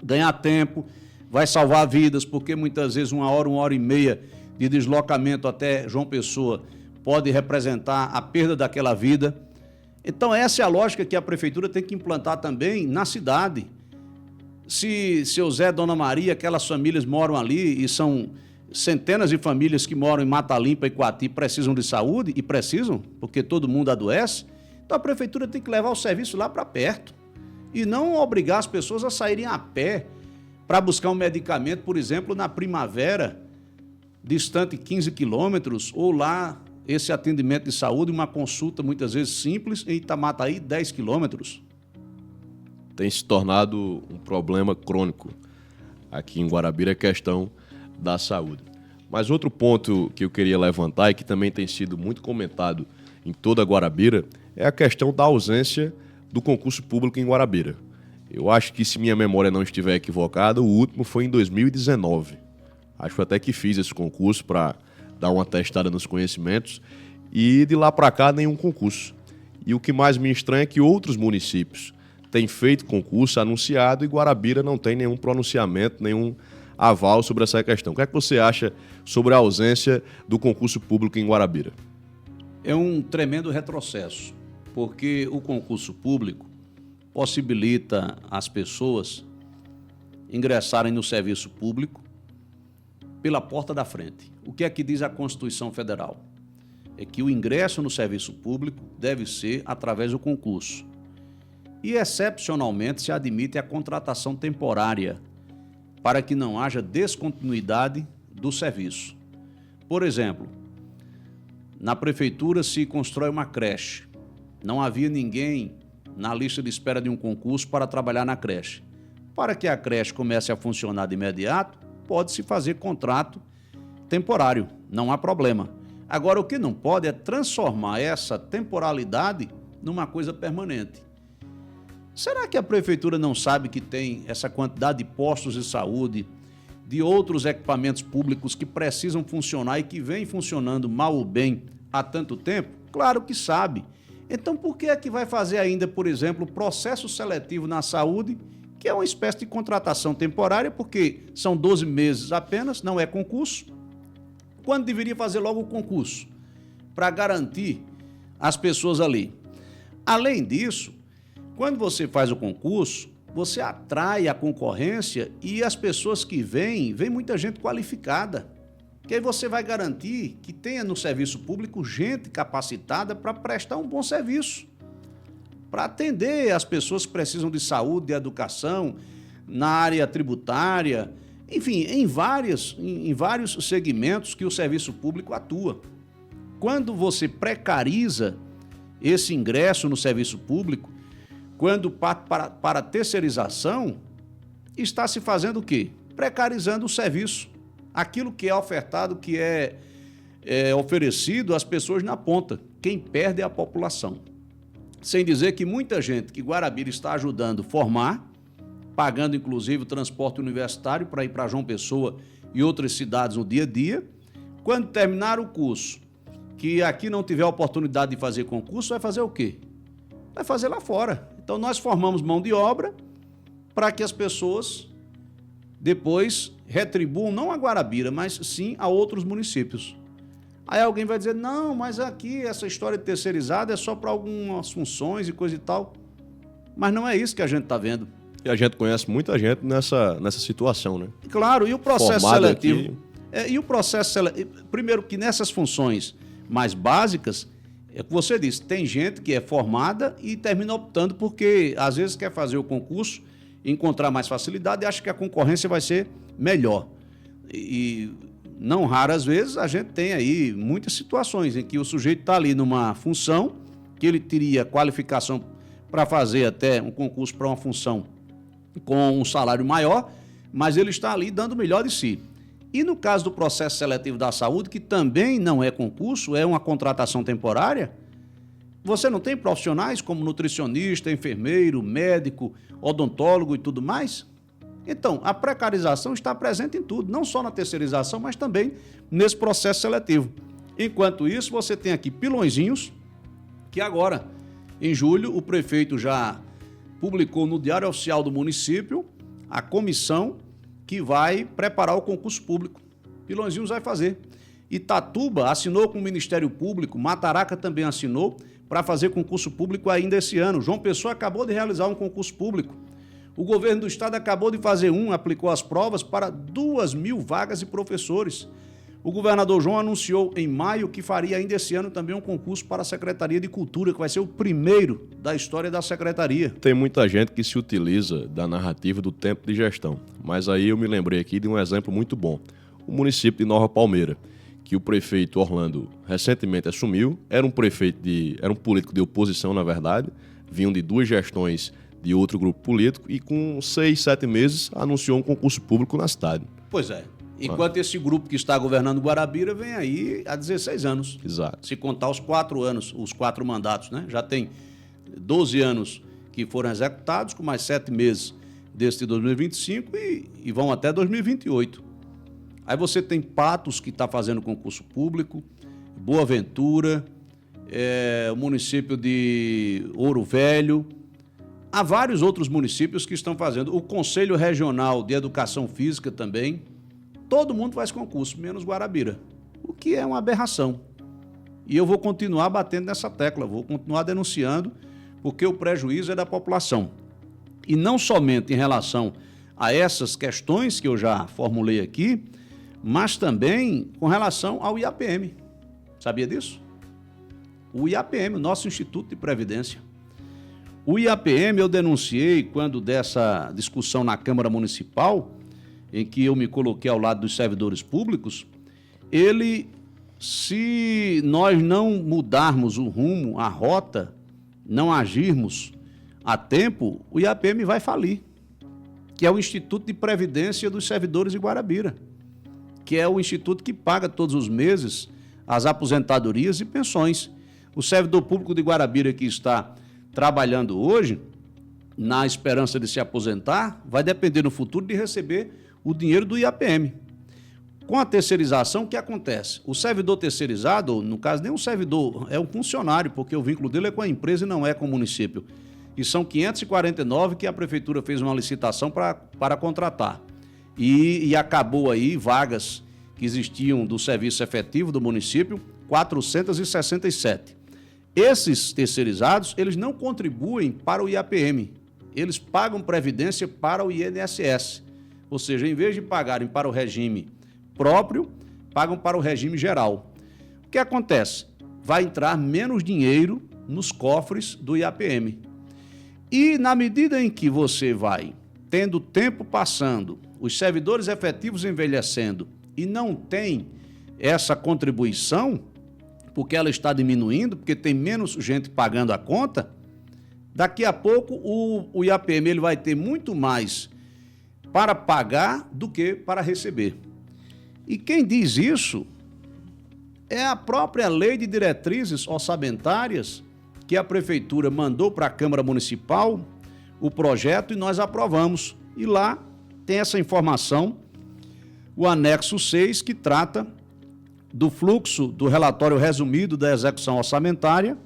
Ganhar tempo, vai salvar vidas, porque muitas vezes 1 hora e meia de deslocamento até João Pessoa pode representar a perda daquela vida. Então, essa é a lógica que a prefeitura tem que implantar também na cidade. Se seu Zé, Dona Maria, aquelas famílias moram ali e são centenas de famílias que moram em Mata Limpa e Coati precisam de saúde, e precisam, porque todo mundo adoece, então a prefeitura tem que levar o serviço lá para perto e não obrigar as pessoas a saírem a pé para buscar um medicamento, por exemplo, na Primavera, distante 15 quilômetros, ou lá esse atendimento de saúde, uma consulta muitas vezes simples em Itamathaí, 10 quilômetros. Tem se tornado um problema crônico aqui em Guarabira, a questão da saúde. Mas outro ponto que eu queria levantar e que também tem sido muito comentado em toda Guarabira é a questão da ausência do concurso público em Guarabira. Eu acho que, se minha memória não estiver equivocada, o último foi em 2019. Acho até que fiz esse concurso para dar uma testada nos conhecimentos e de lá para cá nenhum concurso. E o que mais me estranha é que outros municípios têm feito concurso anunciado e Guarabira não tem nenhum pronunciamento, nenhum aval sobre essa questão. O que é que você acha sobre a ausência do concurso público em Guarabira? É um tremendo retrocesso, porque o concurso público possibilita as pessoas ingressarem no serviço público pela porta da frente. O que é que diz a Constituição Federal? É que o ingresso no serviço público deve ser através do concurso. E, excepcionalmente, se admite a contratação temporária para que não haja descontinuidade do serviço. Por exemplo, na prefeitura se constrói uma creche. Não havia ninguém na lista de espera de um concurso para trabalhar na creche. Para que a creche comece a funcionar de imediato, pode-se fazer contrato temporário, não há problema. Agora, o que não pode é transformar essa temporalidade numa coisa permanente. Será que a prefeitura não sabe que tem essa quantidade de postos de saúde, de outros equipamentos públicos que precisam funcionar e que vêm funcionando mal ou bem há tanto tempo? Claro que sabe. Então, por que é que vai fazer ainda, por exemplo, processo seletivo na saúde, que é uma espécie de contratação temporária, porque são 12 meses apenas, não é concurso, quando deveria fazer logo o concurso, para garantir as pessoas ali. Além disso, quando você faz o concurso, você atrai a concorrência e as pessoas que vêm muita gente qualificada. Que aí você vai garantir que tenha no serviço público gente capacitada para prestar um bom serviço, para atender as pessoas que precisam de saúde, de educação, na área tributária, enfim, em vários segmentos que o serviço público atua. Quando você precariza esse ingresso no serviço público, quando para terceirização, está se fazendo o quê? Precarizando o serviço. Aquilo que é ofertado, que é oferecido às pessoas na ponta. Quem perde é a população. Sem dizer que muita gente que Guarabira está ajudando a formar, pagando inclusive o transporte universitário para ir para João Pessoa e outras cidades no dia a dia, quando terminar o curso, que aqui não tiver oportunidade de fazer concurso, vai fazer o quê? Vai fazer lá fora. Então nós formamos mão de obra para que as pessoas depois retribuam não a Guarabira, mas sim a outros municípios. Aí alguém vai dizer, não, mas aqui essa história de terceirizada é só para algumas funções e coisa e tal. Mas não é isso que a gente está vendo. E a gente conhece muita gente nessa situação, né? Claro, e o processo Formado seletivo? E o processo seletivo? Primeiro que nessas funções mais básicas, é o que você disse, tem gente que é formada e termina optando porque às vezes quer fazer o concurso, encontrar mais facilidade e acha que a concorrência vai ser melhor. E não raras vezes a gente tem aí muitas situações em que o sujeito está ali numa função que ele teria qualificação para fazer até um concurso para uma função com um salário maior, mas ele está ali dando o melhor de si. E no caso do processo seletivo da saúde, que também não é concurso, é uma contratação temporária, você não tem profissionais como nutricionista, enfermeiro, médico, odontólogo e tudo mais? Então, a precarização está presente em tudo, não só na terceirização, mas também nesse processo seletivo. Enquanto isso, você tem aqui Pilõezinhos, que agora, em julho, o prefeito já publicou no Diário Oficial do município a comissão que vai preparar o concurso público. Pilõezinhos vai fazer. Itatuba assinou com o Ministério Público, Mataraca também assinou para fazer concurso público ainda esse ano. João Pessoa acabou de realizar um concurso público. O governo do estado acabou de fazer aplicou as provas para 2.000 vagas de professores. O governador João anunciou em maio que faria ainda esse ano também um concurso para a Secretaria de Cultura, que vai ser o primeiro da história da Secretaria. Tem muita gente que se utiliza da narrativa do tempo de gestão, mas aí eu me lembrei aqui de um exemplo muito bom. O município de Nova Palmeira, que que o prefeito Orlando recentemente assumiu. Era um político de oposição, na verdade, vinham de 2 gestões de outro grupo político e com 6, 7 meses anunciou um concurso público na cidade. Pois é. Enquanto esse grupo que está governando Guarabira vem aí há 16 anos. Exato. Se contar os 4 anos, os 4 mandatos, né? Já tem 12 anos que foram executados, com mais 7 meses desse de 2025 e vão até 2028. Aí você tem Patos, que está fazendo concurso público, Boa Ventura, o município de Ouro Velho. Há vários outros municípios que estão fazendo. O Conselho Regional de Educação Física também. Todo mundo faz concurso, menos Guarabira, o que é uma aberração. E eu vou continuar batendo nessa tecla, vou continuar denunciando, porque o prejuízo é da população. E não somente em relação a essas questões que eu já formulei aqui, mas também com relação ao IAPM. Sabia disso? O IAPM, o nosso Instituto de Previdência. O IAPM eu denunciei quando dessa discussão na Câmara Municipal, em que eu me coloquei ao lado dos servidores públicos, se nós não mudarmos o rumo, a rota, não agirmos a tempo, o IAPM vai falir, que é o Instituto de Previdência dos Servidores de Guarabira, que é o instituto que paga todos os meses as aposentadorias e pensões. O servidor público de Guarabira que está trabalhando hoje, na esperança de se aposentar, vai depender no futuro de receber o dinheiro do IAPM. Com a terceirização, o que acontece? O servidor terceirizado, no caso, nem um servidor, é um funcionário, porque o vínculo dele é com a empresa e não é com o município. E são 549 que a prefeitura fez uma licitação para contratar. E acabou aí vagas que existiam do serviço efetivo do município, 467. Esses terceirizados, eles não contribuem para o IAPM, eles pagam previdência para o INSS. Ou seja, em vez de pagarem para o regime próprio, pagam para o regime geral. O que acontece? Vai entrar menos dinheiro nos cofres do IAPM. E na medida em que você vai tendo tempo passando, os servidores efetivos envelhecendo e não tem essa contribuição, porque ela está diminuindo, porque tem menos gente pagando a conta, daqui a pouco o IAPM ele vai ter muito mais para pagar do que para receber. E quem diz isso é a própria Lei de Diretrizes Orçamentárias que a Prefeitura mandou para a Câmara Municipal o projeto e nós aprovamos. E lá tem essa informação, o anexo 6, que trata do fluxo do relatório resumido da execução orçamentária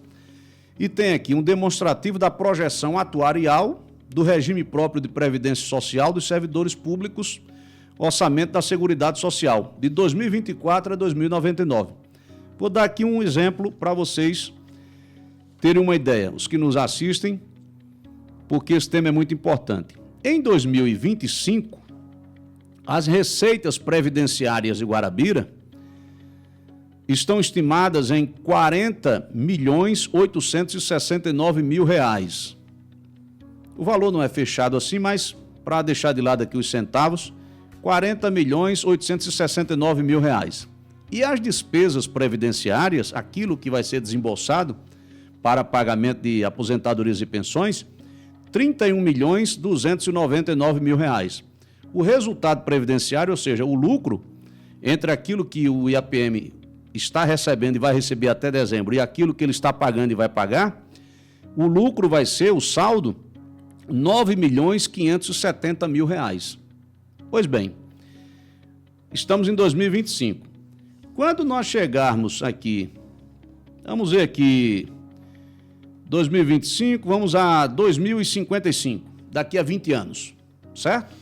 e tem aqui um demonstrativo da projeção atuarial do regime próprio de previdência social dos servidores públicos, orçamento da Seguridade Social, de 2024 a 2099. Vou dar aqui um exemplo para vocês terem uma ideia, os que nos assistem, porque esse tema é muito importante. Em 2025, as receitas previdenciárias de Guarabira estão estimadas em R$ 40.869.000. O valor não é fechado assim, mas para deixar de lado aqui os centavos, R$ 40.869.000. E as despesas previdenciárias, aquilo que vai ser desembolsado para pagamento de aposentadorias e pensões, R$ 31.299.000. O resultado previdenciário, ou seja, o lucro entre aquilo que o IAPM está recebendo e vai receber até dezembro e aquilo que ele está pagando e vai pagar, o lucro vai ser, o saldo, R$ 9.570.000. Pois bem, estamos em 2025. Quando nós chegarmos aqui, vamos ver aqui, 2025, vamos a 2055, daqui a 20 anos, certo?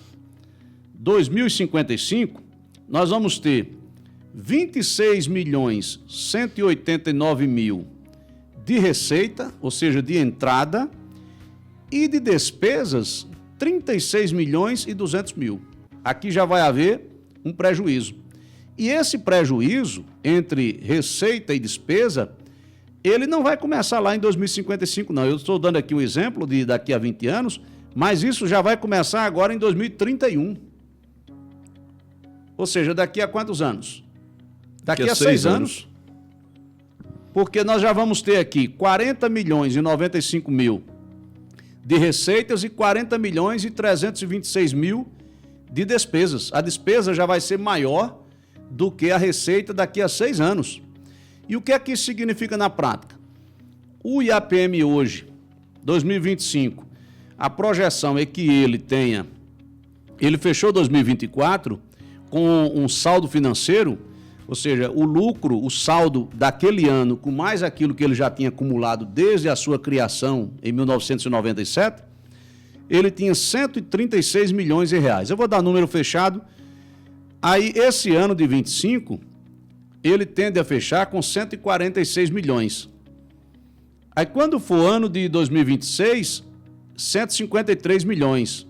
2055, nós vamos ter 26.189.000 de receita, ou seja, de entrada, e de despesas, 36.200.000. Aqui já vai haver um prejuízo. E esse prejuízo entre receita e despesa, ele não vai começar lá em 2055, não. Eu estou dando aqui um exemplo de daqui a 20 anos, mas isso já vai começar agora em 2031. Ou seja, daqui a quantos anos? Daqui a 6 anos. Porque nós já vamos ter aqui 40 milhões e 95 mil de receitas e 40 milhões e 326 mil de despesas. A despesa já vai ser maior do que a receita daqui a 6 anos. E o que é que isso significa na prática? O IAPM hoje, 2025, a projeção é que ele fechou 2024 com um saldo financeiro, ou seja, o lucro, o saldo daquele ano, com mais aquilo que ele já tinha acumulado desde a sua criação em 1997, ele tinha 136 milhões de reais. Eu vou dar número fechado. Aí, esse ano de 25, ele tende a fechar com 146 milhões. Aí, quando for ano de 2026, 153 milhões.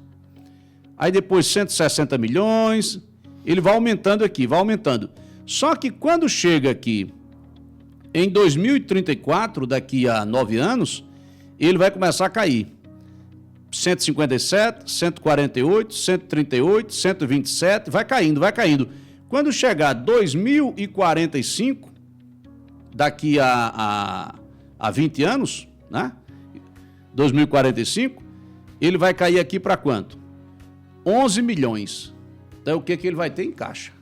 Aí, depois, 160 milhões. Ele vai aumentando aqui, vai aumentando. Só que quando chega aqui em 2034, daqui a 9 anos, ele vai começar a cair. 157, 148, 138, 127, vai caindo, vai caindo. Quando chegar 2045, daqui a 20 anos, né? 2045, ele vai cair aqui para quanto? 11 milhões. Então, o que ele vai ter em caixa?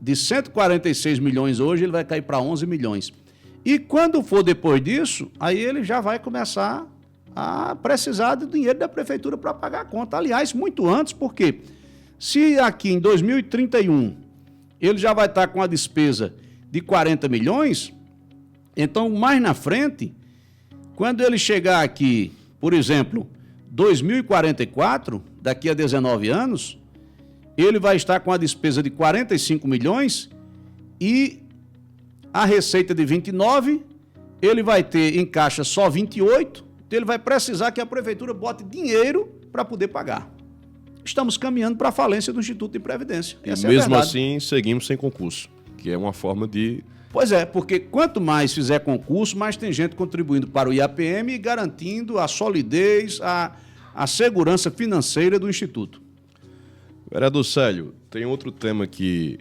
De 146 milhões hoje, ele vai cair para 11 milhões. E quando for depois disso, aí ele já vai começar a precisar do dinheiro da prefeitura para pagar a conta. Aliás, muito antes, porque se aqui em 2031 ele já vai estar com a despesa de 40 milhões, então mais na frente, quando ele chegar aqui, por exemplo, 2044, daqui a 19 anos, ele vai estar com a despesa de 45 milhões e a receita de 29, ele vai ter em caixa só 28, então ele vai precisar que a prefeitura bote dinheiro para poder pagar. Estamos caminhando para a falência do Instituto de Previdência. E mesmo assim, seguimos sem concurso, que é uma forma de... Pois é, porque quanto mais fizer concurso, mais tem gente contribuindo para o IAPM e garantindo a solidez, a segurança financeira do Instituto. Vereador Célio, tem outro tema que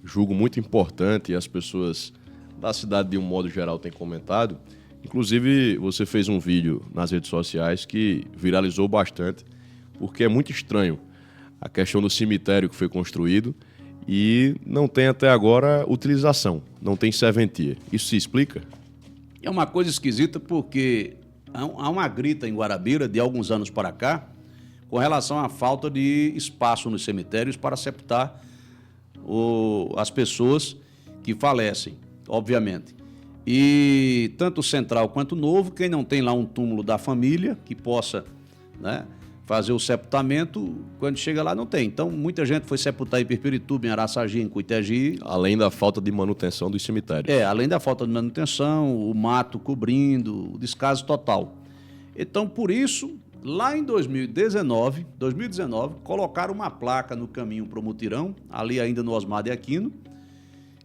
julgo muito importante e as pessoas da cidade, de um modo geral, têm comentado. Inclusive, você fez um vídeo nas redes sociais que viralizou bastante, porque é muito estranho a questão do cemitério que foi construído e não tem até agora utilização, não tem serventia. Isso se explica? É uma coisa esquisita porque há uma grita em Guarabira de alguns anos para cá com relação à falta de espaço nos cemitérios para sepultar as pessoas que falecem, obviamente. E tanto o central quanto o novo, quem não tem lá um túmulo da família que possa, né, fazer o sepultamento, quando chega lá não tem. Então, muita gente foi sepultar em Pirpirituba, em Araçagi, em Cuitegi. Além da falta de manutenção dos cemitérios. Além da falta de manutenção, o mato cobrindo, o descaso total. Então, por isso, lá em 2019, colocaram uma placa no caminho para o mutirão, ali ainda no Osmar de Aquino,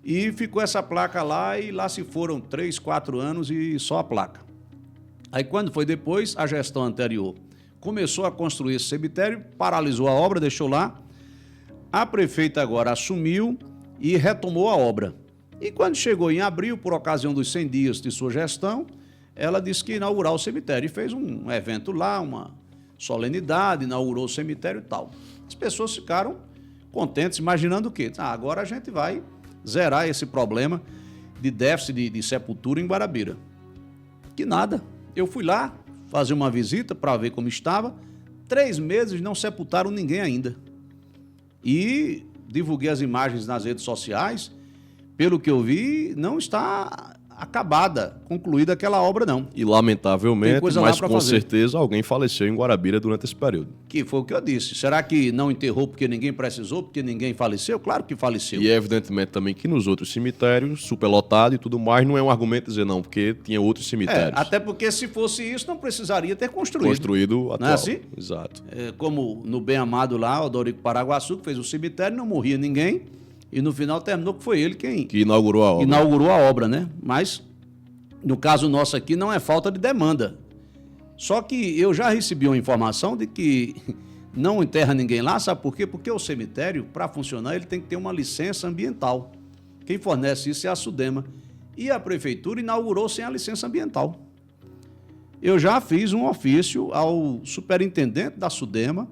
e ficou essa placa lá, e lá se foram 3, 4 anos e só a placa. Aí, quando foi depois, a gestão anterior começou a construir esse cemitério, paralisou a obra, deixou lá. A prefeita agora assumiu e retomou a obra. E quando chegou em abril, por ocasião dos 100 dias de sua gestão, ela disse que ia inaugurar o cemitério. E fez um evento lá, uma solenidade, inaugurou o cemitério e tal. As pessoas ficaram contentes, imaginando o quê? Agora a gente vai zerar esse problema de déficit de sepultura em Guarabira. Que nada. Eu fui lá fazer uma visita para ver como estava. 3 meses não sepultaram ninguém ainda. E divulguei as imagens nas redes sociais. Pelo que eu vi, não está acabada, concluída aquela obra, não. E lamentavelmente, mas com certeza alguém faleceu em Guarabira durante esse período. Que foi o que eu disse. Será que não enterrou porque ninguém precisou, porque ninguém faleceu? Claro que faleceu. E evidentemente também que nos outros cemitérios, superlotado e tudo mais, não é um argumento dizer não, porque tinha outros cemitérios. Até porque se fosse isso, não precisaria ter construído. Construído atual. Não é assim? Exato. Como no Bem Amado lá, o Dorico Paraguaçu, que fez o cemitério, não morria ninguém. E no final terminou que foi ele que inaugurou a obra. Inaugurou a obra, né? Mas, no caso nosso aqui, não é falta de demanda. Só que eu já recebi uma informação de que não enterra ninguém lá, sabe por quê? Porque o cemitério, para funcionar, ele tem que ter uma licença ambiental, Quem fornece isso é a SUDEMA. E a prefeitura inaugurou sem a licença ambiental. Eu já fiz um ofício ao superintendente da SUDEMA,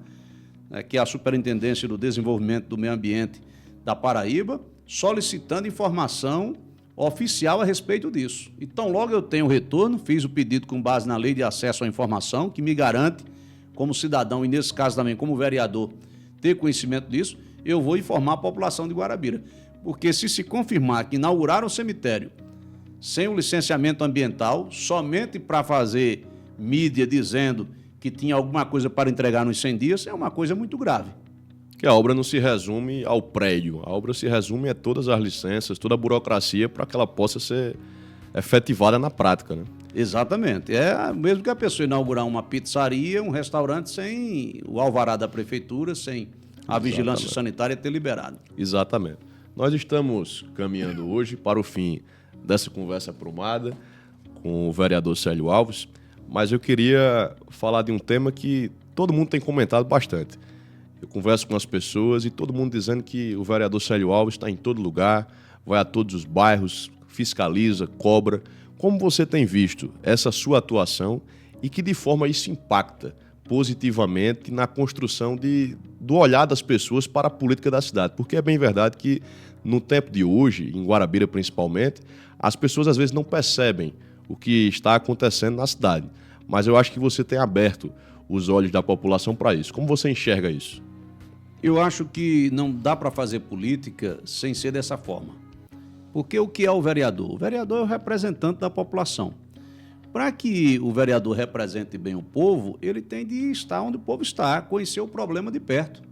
que é a Superintendência do Desenvolvimento do Meio Ambiente da Paraíba, solicitando informação oficial a respeito disso. Então, logo eu tenho o retorno, fiz o pedido com base na Lei de Acesso à Informação, que me garante, como cidadão e, nesse caso também como vereador, ter conhecimento disso, eu vou informar a população de Guarabira. Porque se confirmar que inauguraram o cemitério sem o licenciamento ambiental, somente para fazer mídia dizendo que tinha alguma coisa para entregar nos 100 dias, é uma coisa muito grave. Que a obra não se resume ao prédio, a obra se resume a todas as licenças, toda a burocracia para que ela possa ser efetivada na prática, né? Exatamente. É mesmo que a pessoa inaugurar uma pizzaria, um restaurante sem o alvará da prefeitura, sem a vigilância sanitária ter liberado. Exatamente. Nós estamos caminhando hoje para o fim dessa conversa aprumada com o vereador Célio Alves, mas eu queria falar de um tema que todo mundo tem comentado bastante. Eu converso com as pessoas e todo mundo dizendo que o vereador Célio Alves está em todo lugar, vai a todos os bairros, fiscaliza, cobra. Como você tem visto essa sua atuação e que de forma isso impacta positivamente na construção do olhar das pessoas para a política da cidade? Porque é bem verdade que no tempo de hoje, em Guarabira principalmente, as pessoas às vezes não percebem o que está acontecendo na cidade. Mas eu acho que você tem aberto os olhos da população para isso. Como você enxerga isso? Eu acho que não dá para fazer política sem ser dessa forma. Porque o que é o vereador? O vereador é o representante da população. Para que o vereador represente bem o povo, ele tem de estar onde o povo está, conhecer o problema de perto.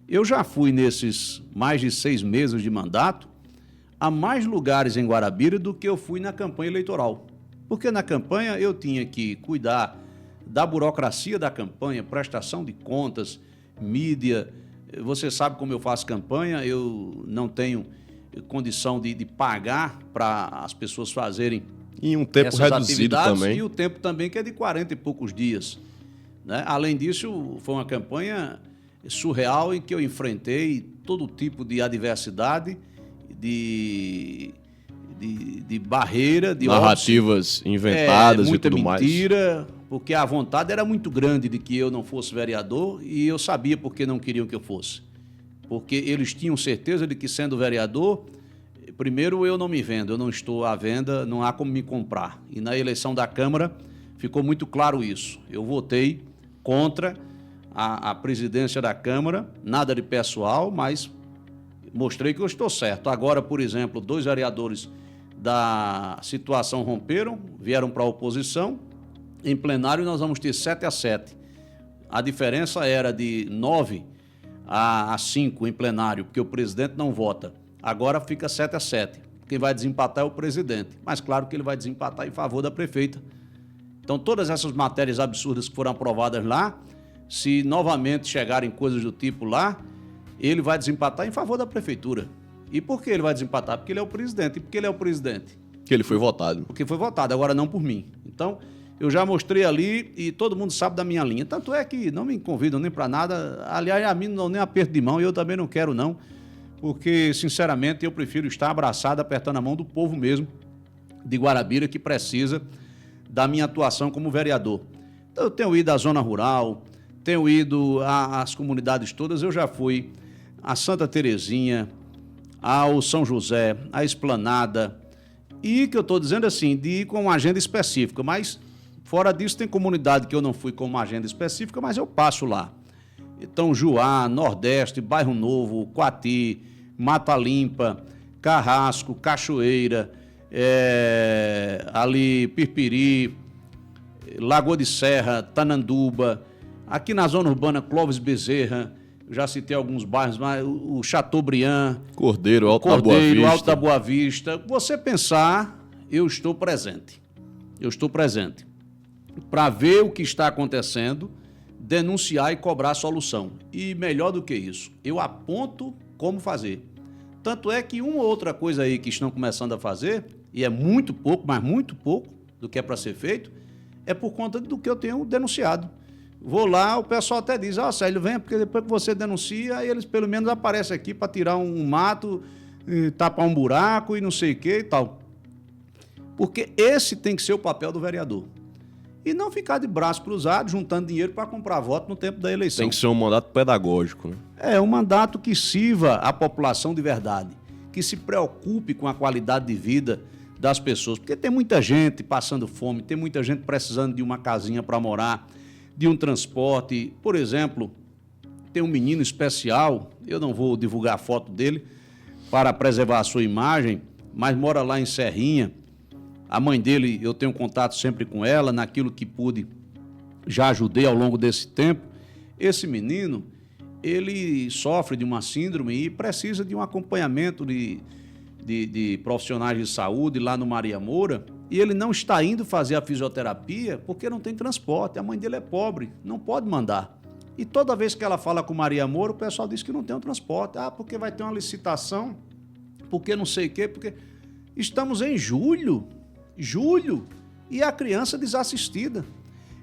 Eu já fui nesses mais de 6 meses de mandato a mais lugares em Guarabira do que eu fui na campanha eleitoral. Porque na campanha eu tinha que cuidar da burocracia da campanha, prestação de contas, mídia. Você sabe como eu faço campanha, eu não tenho condição de pagar para as pessoas fazerem em um tempo essas reduzido também. E o tempo também que é de 40 e poucos dias, né? Além disso, foi uma campanha surreal em que eu enfrentei todo tipo de adversidade, de barreira, de narrativas inventadas e tudo mais. Muita mentira, porque a vontade era muito grande de que eu não fosse vereador e eu sabia por que não queriam que eu fosse. Porque eles tinham certeza de que, sendo vereador, primeiro eu não me vendo, eu não estou à venda, não há como me comprar. E na eleição da Câmara ficou muito claro isso. Eu votei contra a presidência da Câmara, nada de pessoal, mas mostrei que eu estou certo. Agora, por exemplo, 2 vereadores da situação romperam, vieram para a oposição. Em plenário nós vamos ter 7-7. A diferença era de 9-5 em plenário, porque o presidente não vota. Agora fica 7-7. Quem vai desempatar é o presidente. Mas claro que ele vai desempatar em favor da prefeita. Então todas essas matérias absurdas que foram aprovadas lá, se novamente chegarem coisas do tipo lá, ele vai desempatar em favor da prefeitura. E por que ele vai desempatar? Porque ele é o presidente. E por que ele é o presidente? Que ele foi votado. Porque foi votado, agora não por mim. Então, eu já mostrei ali e todo mundo sabe da minha linha. Tanto é que não me convidam nem para nada. Aliás, a mim não nem aperto de mão e eu também não quero não. Porque, sinceramente, eu prefiro estar abraçado, apertando a mão do povo mesmo de Guarabira, que precisa da minha atuação como vereador. Então, eu tenho ido à zona rural, tenho ido às comunidades todas. Eu já fui a Santa Terezinha, ao São José, à Esplanada, e que eu estou dizendo assim, de ir com uma agenda específica, mas fora disso tem comunidade que eu não fui com uma agenda específica, mas eu passo lá. Então, Juá, Nordeste, Bairro Novo, Coati, Mata Limpa, Carrasco, Cachoeira, ali Pirpiri, Lagoa de Serra, Tananduba, aqui na zona urbana Clóvis Bezerra, já citei alguns bairros, mas o Chateaubriand, Cordeiro, Alto da Boa Vista. Você pensar, eu estou presente. Eu estou presente para ver o que está acontecendo, denunciar e cobrar solução. E melhor do que isso, eu aponto como fazer. Tanto é que uma ou outra coisa aí que estão começando a fazer, e é muito pouco, mas muito pouco do que é para ser feito, é por conta do que eu tenho denunciado. Vou lá, o pessoal até diz, Célio, vem, porque depois que você denuncia, eles pelo menos aparecem aqui para tirar um mato, tapar um buraco e não sei o que e tal. Porque esse tem que ser o papel do vereador. E não ficar de braço cruzado, juntando dinheiro para comprar voto no tempo da eleição. Tem que ser um mandato pedagógico, né? É um mandato que sirva a população de verdade, que se preocupe com a qualidade de vida das pessoas. Porque tem muita gente passando fome, tem muita gente precisando de uma casinha para morar, de um transporte. Por exemplo, tem um menino especial, eu não vou divulgar a foto dele para preservar a sua imagem, mas mora lá em Serrinha. A mãe dele, eu tenho contato sempre com ela, naquilo que pude, já ajudei ao longo desse tempo. Esse menino, ele sofre de uma síndrome e precisa de um acompanhamento de profissionais de saúde lá no Maria Moura, e ele não está indo fazer a fisioterapia porque não tem transporte. A mãe dele é pobre, não pode mandar. E toda vez que ela fala com Maria Moura, o pessoal diz que não tem um transporte. Ah, porque vai ter uma licitação, porque não sei o quê, porque... Estamos em julho, e a criança desassistida.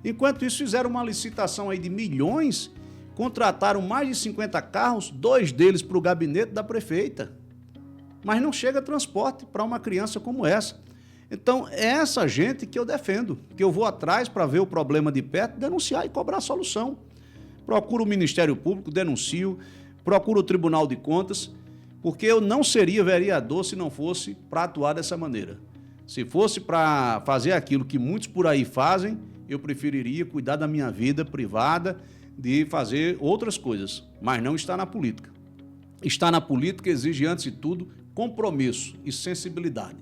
Enquanto isso, fizeram uma licitação aí de milhões, contrataram mais de 50 carros, 2 deles para o gabinete da prefeita. Mas não chega transporte para uma criança como essa. Então, é essa gente que eu defendo, que eu vou atrás para ver o problema de perto, denunciar e cobrar solução. Procuro o Ministério Público, denuncio, procuro o Tribunal de Contas, porque eu não seria vereador se não fosse para atuar dessa maneira. Se fosse para fazer aquilo que muitos por aí fazem, eu preferiria cuidar da minha vida privada, de fazer outras coisas, mas não estar na política. Estar na política exige, antes de tudo, compromisso e sensibilidade.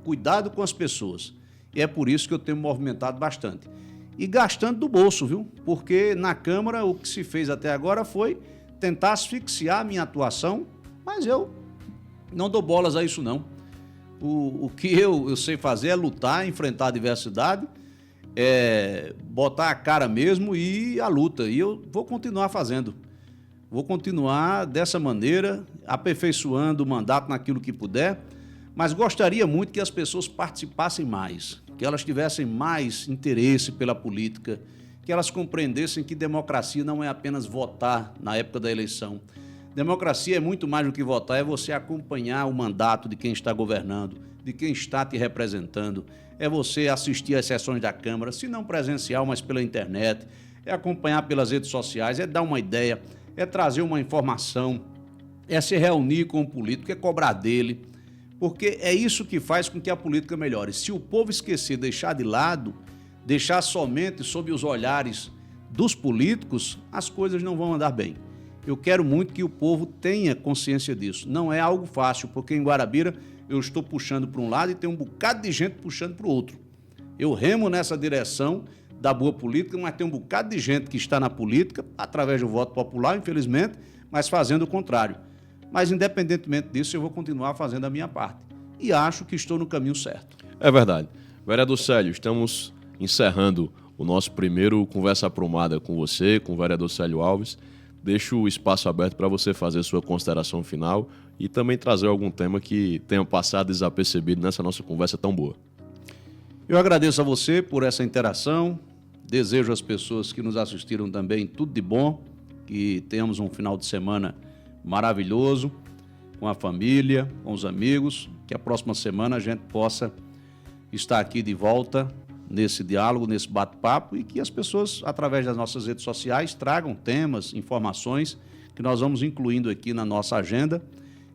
Cuidado com as pessoas. E é por isso que eu tenho movimentado bastante. E gastando do bolso, viu? Porque na Câmara o que se fez até agora foi tentar asfixiar a minha atuação, mas eu não dou bolas a isso, não. O que eu sei fazer é lutar, enfrentar a adversidade, botar a cara mesmo e a luta. E eu vou continuar fazendo. Vou continuar dessa maneira, aperfeiçoando o mandato naquilo que puder, mas gostaria muito que as pessoas participassem mais, que elas tivessem mais interesse pela política, que elas compreendessem que democracia não é apenas votar na época da eleição. Democracia é muito mais do que votar, é você acompanhar o mandato de quem está governando, de quem está te representando, é você assistir às sessões da Câmara, se não presencial, mas pela internet, é acompanhar pelas redes sociais, é dar uma ideia, é trazer uma informação, é se reunir com o político, é cobrar dele, porque é isso que faz com que a política melhore. Se o povo esquecer, deixar de lado, deixar somente sob os olhares dos políticos, as coisas não vão andar bem. Eu quero muito que o povo tenha consciência disso. Não é algo fácil, porque em Guarabira eu estou puxando para um lado e tem um bocado de gente puxando para o outro. Eu remo nessa direção da boa política, mas tem um bocado de gente que está na política, através do voto popular, infelizmente, mas fazendo o contrário. Mas, independentemente disso, eu vou continuar fazendo a minha parte. E acho que estou no caminho certo. É verdade. Vereador Célio, estamos encerrando o nosso primeiro Conversa Aprumada com você, com o vereador Célio Alves. Deixo o espaço aberto para você fazer sua consideração final e também trazer algum tema que tenha passado desapercebido nessa nossa conversa tão boa. Eu agradeço a você por essa interação, desejo às pessoas que nos assistiram também tudo de bom, que tenhamos um final de semana maravilhoso, com a família, com os amigos, que a próxima semana a gente possa estar aqui de volta nesse diálogo, nesse bate-papo, e que as pessoas, através das nossas redes sociais, tragam temas, informações que nós vamos incluindo aqui na nossa agenda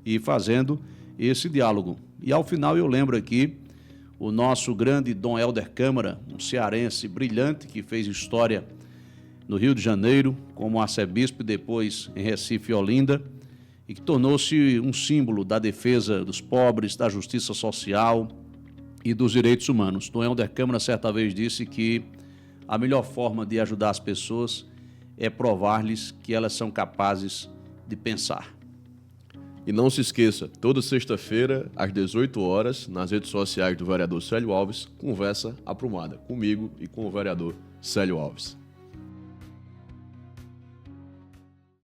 e fazendo esse diálogo. E ao final eu lembro aqui o nosso grande Dom Helder Câmara, um cearense brilhante que fez história no Rio de Janeiro, como arcebispo e depois em Recife e Olinda, e que tornou-se um símbolo da defesa dos pobres, da justiça social e dos direitos humanos. Dom Helder Câmara certa vez disse que a melhor forma de ajudar as pessoas é provar-lhes que elas são capazes de pensar. E não se esqueça, toda sexta-feira, às 18 horas, nas redes sociais do vereador Célio Alves, Conversa Aprumada, comigo e com o vereador Célio Alves.